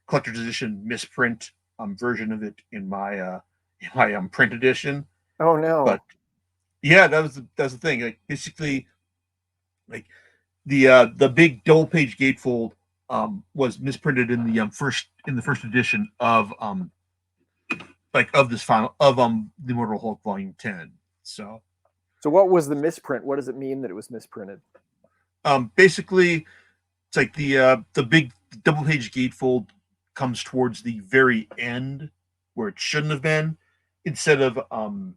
collector's edition misprint version of it in my print edition. Oh no. But yeah, that's the thing. Like basically, like the big double page gatefold was misprinted in the first edition of this final of the Immortal Hulk Volume 10. So what was the misprint? What does it mean that it was misprinted? Basically, it's like the big double page gatefold comes towards the very end where it shouldn't have been, instead of to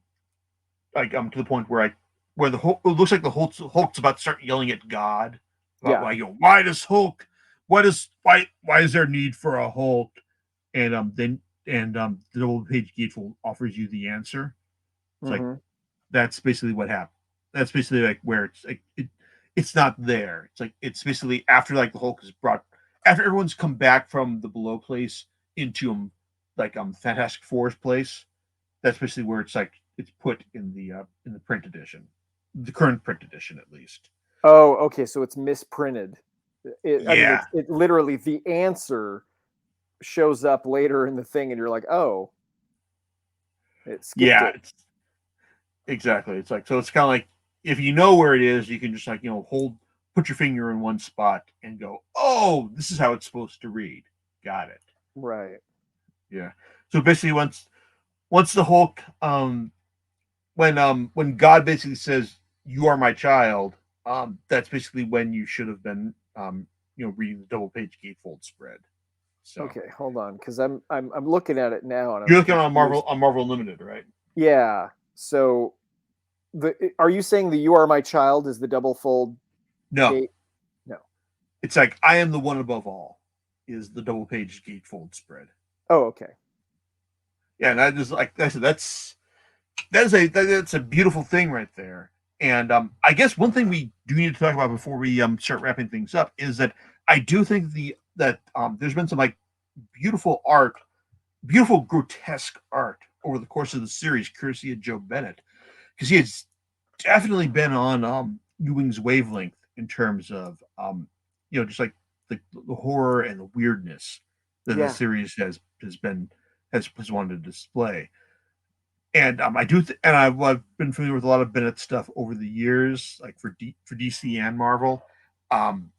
the point where the Hulk, it looks like the Hulk's about to start yelling at God. About, why does Hulk? Why is there need for a Hulk? And the double page gatefold offers you the answer. It's like that's basically what happened. That's basically like where it's like it's not there. It's like it's basically after like the Hulk is brought after everyone's come back from the below place into Fantastic Four's place. That's basically where it's like it's put in the print edition, the current print edition at least. Oh, okay. So it's misprinted. I mean, Yeah. it literally the answer shows up later in the thing, and you're like, oh, it skipped it. Exactly. It's like so. It's kind of like if you know where it is, you can just like put your finger in one spot and go, oh, this is how it's supposed to read. Got it. Right. Yeah. So basically, once the Hulk, when God basically says you are my child, that's basically when you should have been reading the double page gatefold spread. So okay, hold on, because I'm looking at it now, and you're looking on Marvel Unlimited, right? Yeah. So are you saying the "You Are My Child" is the double fold? No. Gate? No. It's like I am the one above all is the double page gatefold spread. Oh, okay. Yeah, and that is like I said, that's a beautiful thing right there. And I guess one thing we do need to talk about before we start wrapping things up is that I do think that there's been some like beautiful grotesque art over the course of the series, courtesy of Joe Bennett, because he has definitely been on Ewing's wavelength in terms of just like the horror and the weirdness. that the Yeah. series has wanted to display. And I do, and I've been familiar with a lot of Bennett stuff over the years, like for DC and Marvel. Um,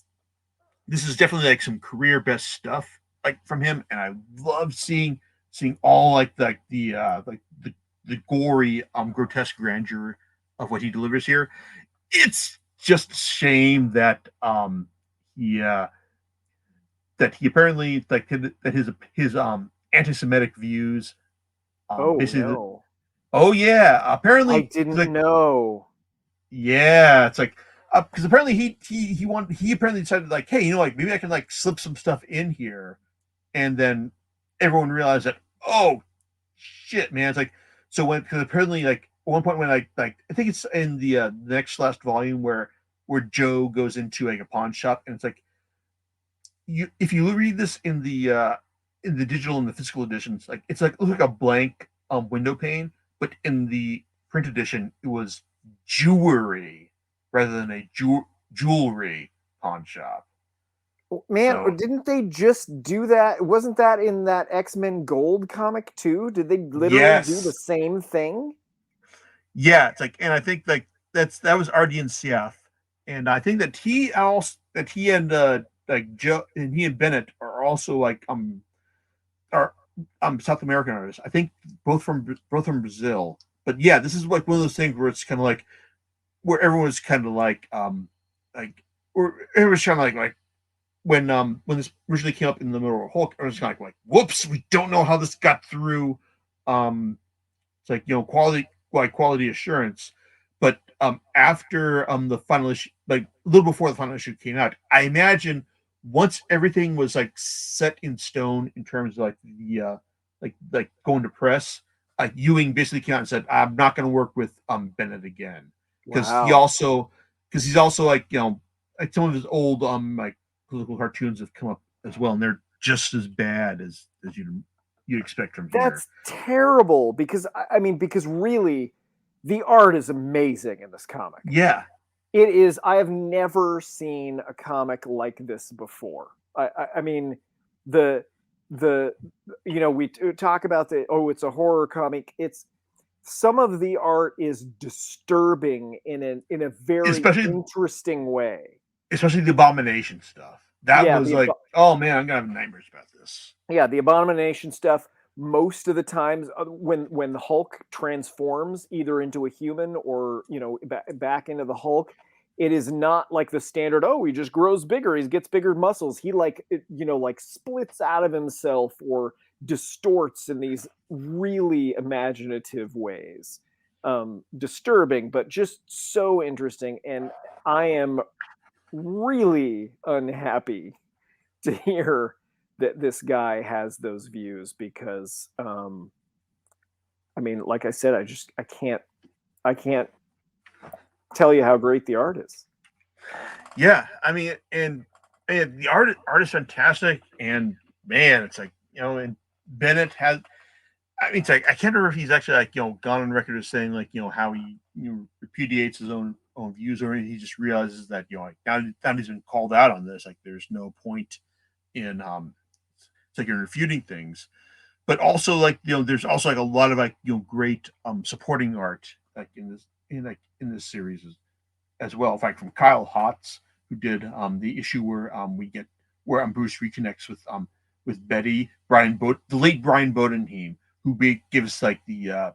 this is definitely like some career best stuff, like from him, and I love seeing all the gory, grotesque grandeur of what he delivers here. It's just a shame that he apparently that his anti-Semitic views Oh basically no, oh yeah, I apparently didn't like know. yeah, it's like because apparently he apparently decided like, hey, like maybe I can like slip some stuff in here, and then everyone realized that, oh shit, man, it's like, so when, because apparently like at one point when like I think it's in the next last volume where Joe goes into like a pawn shop, and it's like, you if you read this in the digital and the physical editions, like it's like, it looks like a blank window pane, but in the print edition it was jewelry rather than a jewelry pawn shop. Man, or So didn't they just do that? Wasn't that in that X-Men Gold comic too? Did they literally do the yes, same thing? yeah, it's like, and I think like that was RD and CF, and I think that he and like Joe and he and Bennett are also like are South American artists. I think both from Brazil. But yeah, this is like one of those things where it's kind of like where everyone's kind of like or everyone's kind of like when this originally came up in the middle of Hulk, everyone's kind of like whoops, we don't know how this got through. It's like, quality assurance. But after the final issue, like a little before the final issue came out, I imagine once everything was like set in stone in terms of like the like going to press, Ewing basically came out and said, I'm not going to work with Bennett again, because Wow. he's also like, like some of his old like political cartoons have come up as well, and they're just as bad as you'd expect from here. That's terrible because I mean, because really the art is amazing in this comic. Yeah, It is. I have never seen a comic like this before. I mean, the the we talk about it's a horror comic. It's some of the art is disturbing in a very especially interesting way. especially the abomination stuff. That Yeah, was like, oh man, I'm gonna have nightmares about this. the abomination stuff. Most of the times, when the Hulk transforms either into a human or back into the Hulk, it is not like the standard. Oh, he just grows bigger. He gets bigger muscles. He like splits out of himself or distorts in these really imaginative ways. Disturbing, but just so interesting. And I am really unhappy to hear that this guy has those views because I mean, like I said, I can't tell you how great the art is. Yeah, I mean, and the art is fantastic, and man, it's like, and Bennett has. I mean, it's like, I can't remember if he's actually like, gone on record as saying like, how he repudiates his own views, or he just realizes that, like now he's been called out on this, like there's no point in it's like you're refuting things. But also like, there's also like a lot of like, great supporting art like in this series as well. In fact, from Kyle Hotz, who did the issue where Bruce reconnects with Betty, the late Brian Bodenheim, who gives like the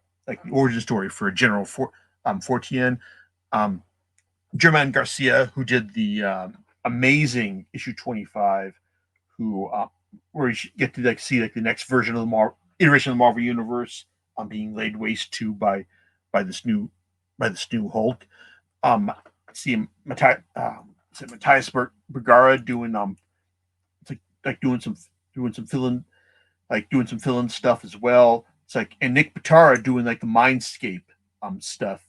origin story for General Fortien. German Garcia, who did the amazing issue 25, who where you get to like see like the next version of the iteration of the Marvel universe being laid waste to by this new Hulk. See Matthias Bergara doing it's like doing some fill-in stuff as well. It's like, and Nick Pitara doing like the Mindscape stuff,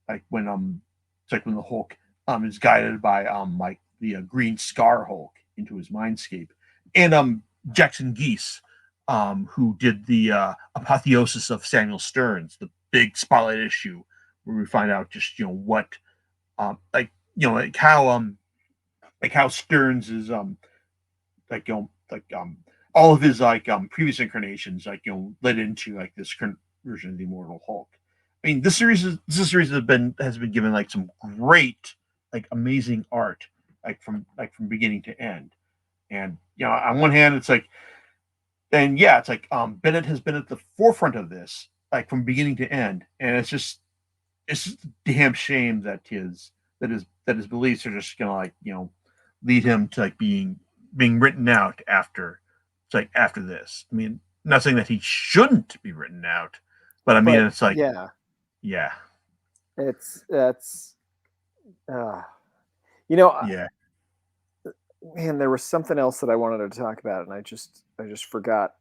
like when it's like when the Hulk is guided by like the Green Scar Hulk into his Mindscape, and Jackson Geese, who did the apotheosis of Samuel Stearns, the big spotlight issue where we find out just what like how Stearns is like all of his like previous incarnations like led into like this current version of the Immortal Hulk. I mean, this series has been given like some great like amazing art from beginning to end. And on one hand, it's like, and yeah, it's like Bennett has been at the forefront of this like from beginning to end, and it's just a damn shame that his beliefs are just gonna like lead him to like being written out after after this. I mean, not saying that he shouldn't be written out, but I mean But it's like yeah, yeah, that's uh, you know, yeah. man, there was something else that I wanted to talk about, and I just forgot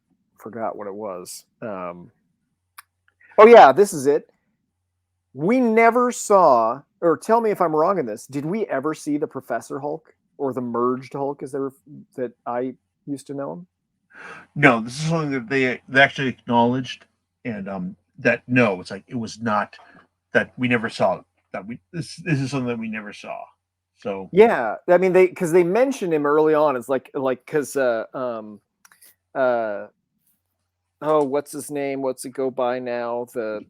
what it was. Oh yeah, this is it. We never saw, or tell me if I'm wrong in this. Did we ever see the Professor Hulk or the merged Hulk, as that I used to know him? No, this is something that they actually acknowledged, and that no, it's like it was not that we never saw that we this is something that we never saw. So Yeah, I mean because they mentioned him early on. It's like because uh oh, what's his name? What's it go by now? The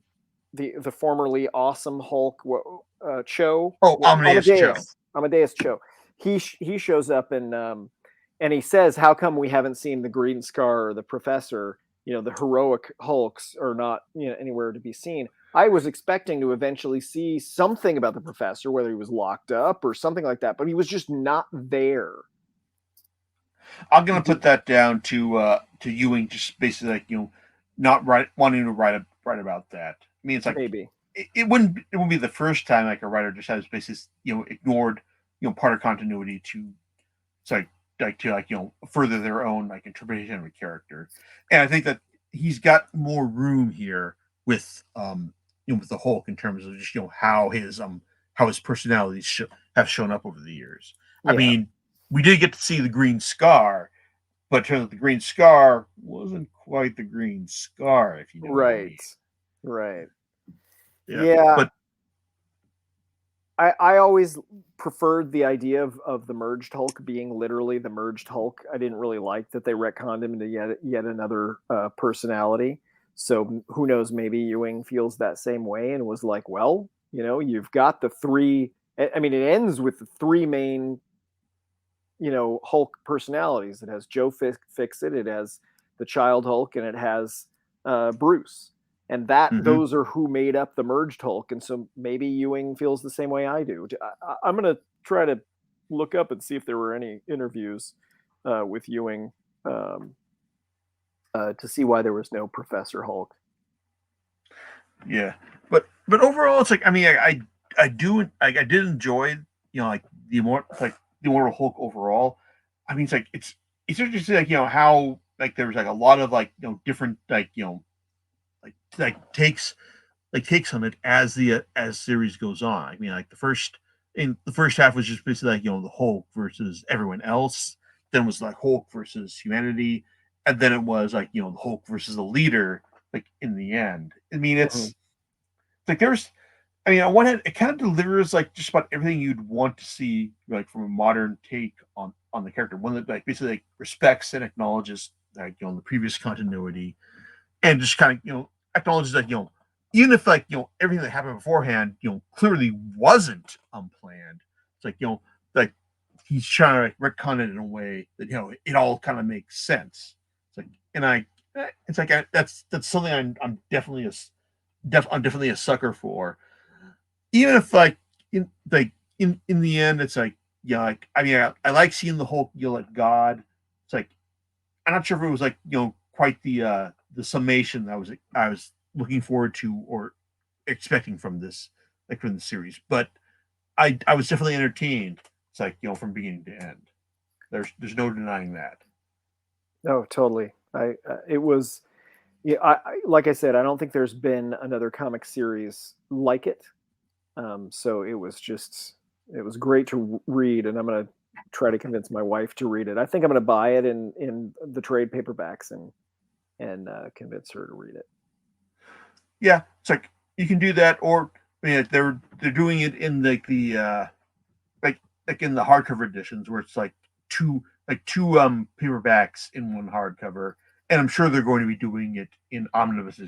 formerly awesome Hulk, Cho, oh, Amadeus Cho. Amadeus Cho. He shows up and he says, "How come we haven't seen the Green Scar or the Professor? The heroic Hulks are not anywhere to be seen." I was expecting to eventually see something about the Professor, whether he was locked up or something like that, but he was just not there. I'm gonna put that down to Ewing, just basically like not wanting to write about that. I mean, it's like Maybe. it wouldn't be the first time like a writer just has basically ignored part of continuity to it's like to like further their own like interpretation of a character, and I think that he's got more room here with with the Hulk in terms of just how his personalities have shown up over the years. I Yeah. mean, we did get to see the Green Scar, but it turns out the Green Scar wasn't quite the Green Scar, if you know what I mean. Right. Yeah, Yeah. but I always preferred the idea of the merged Hulk being literally the merged Hulk. I didn't really like that they retconned him into yet another personality. So who knows? Maybe Ewing feels that same way and was like, well, you've got the three. I mean, it ends with the three main, Hulk personalities. It has Joe Fixit, it has the Child Hulk, and it has Bruce. And those are who made up the merged Hulk. And so maybe Ewing feels the same way I do. I'm going to try to look up and see if there were any interviews with Ewing to see why there was no Professor Hulk. yeah, but overall, it's like I mean, I did enjoy like the Immortal Hulk overall. I mean, it's interesting like how like there's like a lot of like different like takes on it as the as series goes on. I mean, like the first half was just basically like the Hulk versus everyone else. Then was like Hulk versus humanity, and then it was like the Hulk versus the leader. Like in the end, I mean, it's like there's. I mean, on one hand, it kind of delivers like just about everything you'd want to see, like from a modern take on the character. One that like basically like respects and acknowledges like the previous continuity, and just kind of acknowledges that even if like everything that happened beforehand clearly wasn't unplanned. It's like like he's trying to like retcon it in a way that it all kind of makes sense. It's like it's like that's something I'm definitely I'm definitely a sucker for. Even if like in the end it's like like I mean I like seeing the Hulk yell at God. It's like I'm not sure if it was like quite the summation that I was looking forward to or expecting from this from the series, but I was definitely entertained. It's like from beginning to end. There's no denying that. No, totally. It was yeah. Like I said, I don't think there's been another comic series like it. So it was great to read, and I'm gonna try to convince my wife to read it. I think I'm gonna buy it in the trade paperbacks and convince her to read it. Yeah, it's like you can do that, or I mean, they're doing it in like the like in the hardcover editions where it's like two paperbacks in one hardcover, and I'm sure they're going to be doing it in omnibus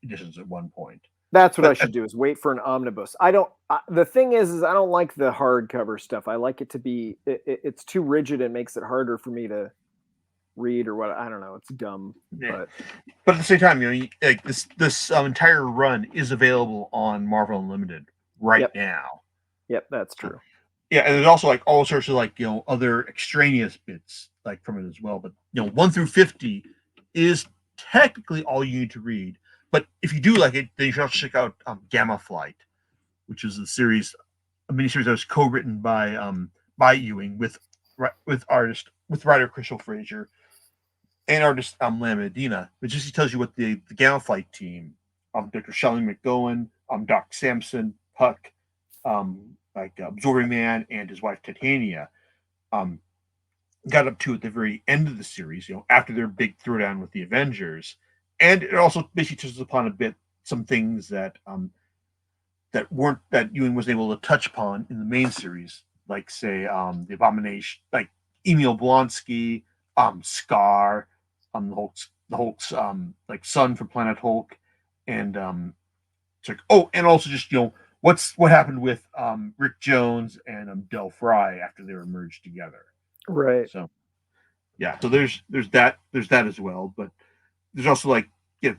editions at one point. That's what I should do, is wait for an omnibus. The thing is I don't like the hardcover stuff. I like it to be, it's too rigid. It makes it harder for me to read or what. I don't know. It's dumb. Yeah. But at the same time, like this entire run is available on Marvel Unlimited right now. Yep, that's true. Yeah, and there's also like all sorts of like other extraneous bits like from it as well. But 1 through 50 is technically all you need to read. But if you do like it, then you should also check out Gamma Flight, which is a miniseries that was co-written by Ewing with writer Crystal Frazier and artist Lam Medina. It just tells you what the Gamma Flight team, Dr. Shelley McGowan, Doc Samson, Puck, Absorbing Man, and his wife Titania, got up to at the very end of the series, after their big throwdown with the Avengers. And it also basically touches upon some things that that Ewing was able to touch upon in the main series, like say the Abomination, like Emil Blonsky, Scar, the Hulk's like son from Planet Hulk, and it's like and also just what happened with Rick Jones and Del Fry after they were merged together. Right. So yeah, so there's that as well, but there's also like if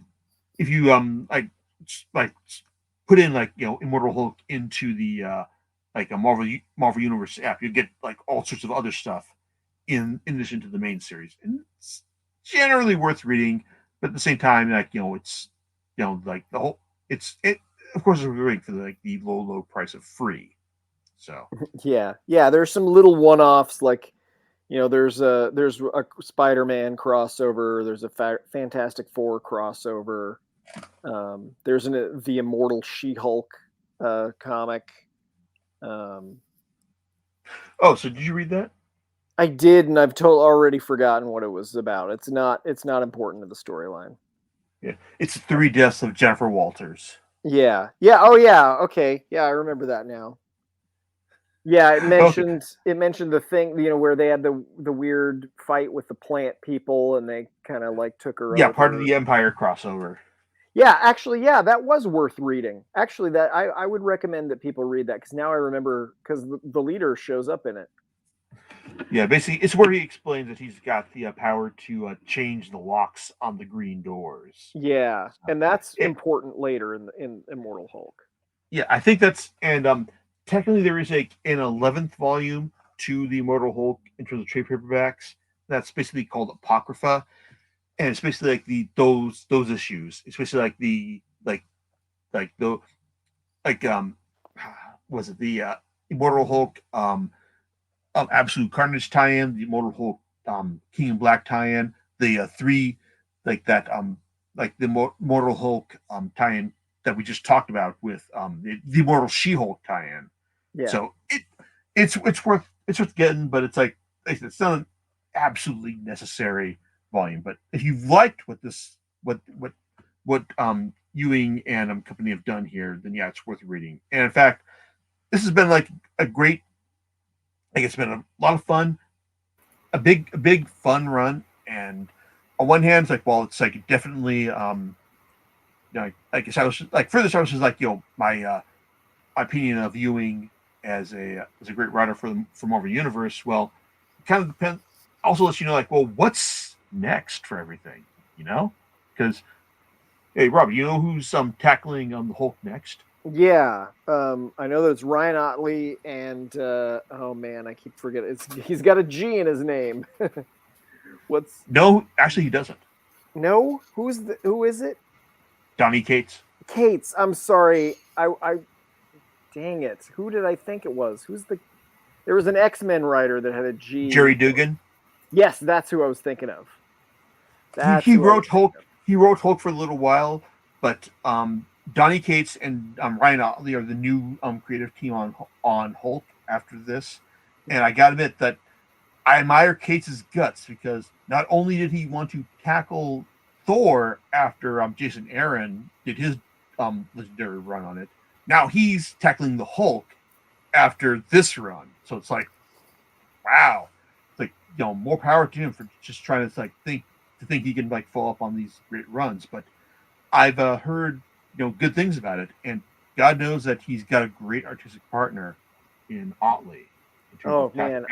you like put in like Immortal Hulk into the like a Marvel Universe app, you get like all sorts of other stuff in addition to the main series, and it's generally worth reading. But at the same time, like it's like the whole it of course it's great for like the low price of free. So yeah, there's some little one-offs like. There's a Spider-Man crossover. There's a Fantastic Four crossover. There's the Immortal She-Hulk comic. So did you read that? I did, and I've already forgotten what it was about. It's not important to the storyline. Yeah, it's the 3 deaths of Jennifer Walters. Yeah. Oh yeah. Okay. Yeah, I remember that now. Yeah, it mentioned the thing, where they had the weird fight with the plant people, and they kind of like took her. Yeah, part of the Empire crossover. Yeah, actually, that was worth reading. Actually, that I would recommend that people read that, because now I remember, because the leader shows up in it. Yeah, basically, it's where he explains that he's got the power to change the locks on the green doors. Yeah, and that's important later in Immortal Hulk. Yeah, I think that's technically there is an 11th volume to the Immortal Hulk in terms of trade paperbacks. That's basically called Apocrypha, and it's basically like those issues. It's basically like was it the Immortal Hulk Absolute Carnage tie-in, the Immortal Hulk King in Black tie-in, the 3 like that like the Immortal Hulk tie-in that we just talked about with the Immortal She-Hulk tie-in. Yeah. So it's worth getting, but it's like it's not an absolutely necessary volume. But if you've liked what Ewing and company have done here, then yeah, it's worth reading. And in fact, this has been like a great. I think it's been a lot of fun, a big fun run. And on one hand, it's like, well, it's like definitely I guess I was like further services like my opinion of Ewing as a great writer for Marvel Universe. Well, it kind of depends. Also, lets you know like, well, what's next for everything, because hey, Rob, you know who's tackling the Hulk next? Yeah, I know that it's Ryan Otley and oh man, I keep forgetting. He's got a G in his name. No, actually, he doesn't. No, who is it? Donny Cates. Cates. I'm sorry. I dang it. Who did I think it was? There was an X-Men writer that had a G. Jerry Dugan. Yes, that's who I was thinking of. He wrote Hulk. He wrote Hulk for a little while, but Donny Cates and Ryan Otley are the new creative team on Hulk after this. And I gotta admit that I admire Cates' guts, because not only did he want to tackle Thor after Jason Aaron did his legendary run on it, now he's tackling the Hulk after this run. So it's like, wow. like more power to him for just trying to think he can like follow up on these great runs. But I've heard good things about it, and God knows that he's got a great artistic partner in Otley. Oh man,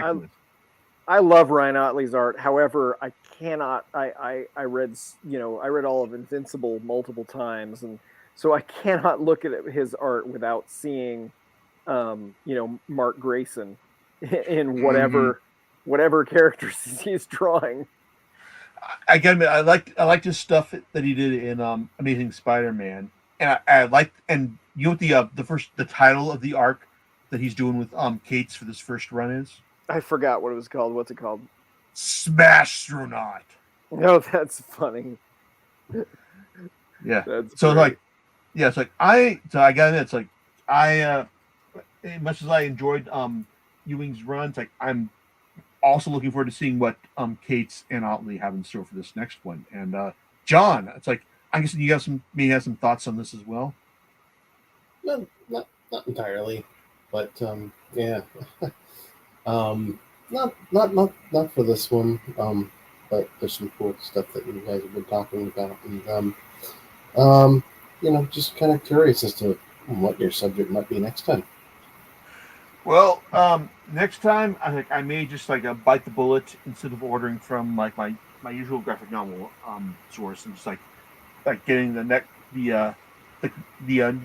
I love Ryan Otley's art. However, I cannot. I read I read all of Invincible multiple times, and so I cannot look at his art without seeing, Mark Grayson in whatever characters he's drawing. I gotta admit, I liked his stuff that he did in Amazing Spider-Man, and I liked, and what the title of the arc that he's doing with Cates for this first run is? I forgot what it was called. What's it called? Smashtronaut. No, that's funny. Yeah. That's so great. it's like I gotta admit, it's like I much as I enjoyed Ewing's runs, like I'm also looking forward to seeing what Cates and Otley have in store for this next one. And John, it's like I guess you have some thoughts on this as well. No, not entirely, but yeah. Not for this one. But there's some cool stuff that you guys have been talking about, and just kind of curious as to what your subject might be next time. Well, next time I think I may just bite the bullet instead of ordering from like my usual graphic novel source, and just like getting the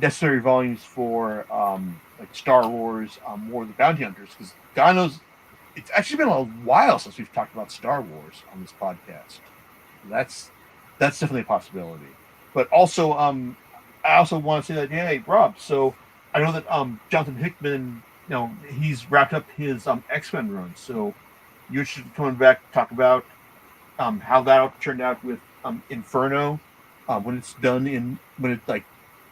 necessary volumes for like Star Wars, War of the Bounty Hunters, because God knows it's actually been a while since we've talked about Star Wars on this podcast. That's definitely a possibility. But also, I also want to say that, hey, Rob. So I know that Jonathan Hickman, he's wrapped up his X-Men run. So you should come back to talk about how that turned out with Inferno when it's done when it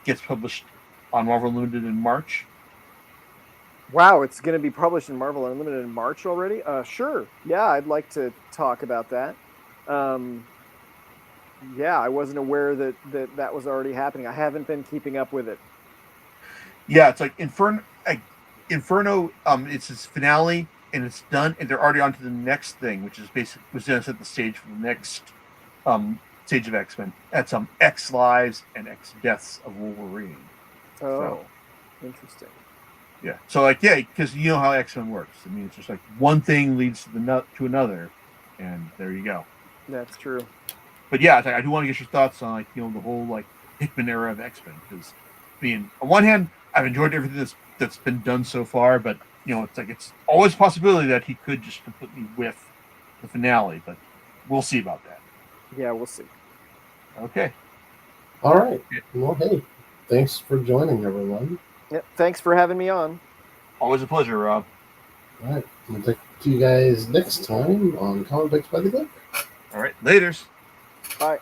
gets published on Marvel Unlimited in March. Wow, it's going to be published in Marvel Unlimited in March already? Sure. Yeah, I'd like to talk about that. Yeah, I wasn't aware that was already happening. I haven't been keeping up with it. Yeah, it's like Inferno. It's its finale, and it's done, and they're already on to the next thing, which is basically was going to set the stage for the next stage of X-Men. That's X Lives and X Deaths of Wolverine. Oh, interesting. Yeah. So because you know how X-Men works. I mean, it's just like one thing leads to another, and there you go. That's true. But yeah, I do want to get your thoughts on the whole Hickman era of X-Men, because on one hand, I've enjoyed everything that's been done so far, but it's always a possibility that he could just completely whiff the finale, but we'll see about that. Yeah, we'll see. Okay. All right. Well, hey, thanks for joining, everyone. Yep. Thanks for having me on. Always a pleasure, Rob. All right. We'll talk to you guys next time on Comic Picks by the Glick. All right. Laters. Bye.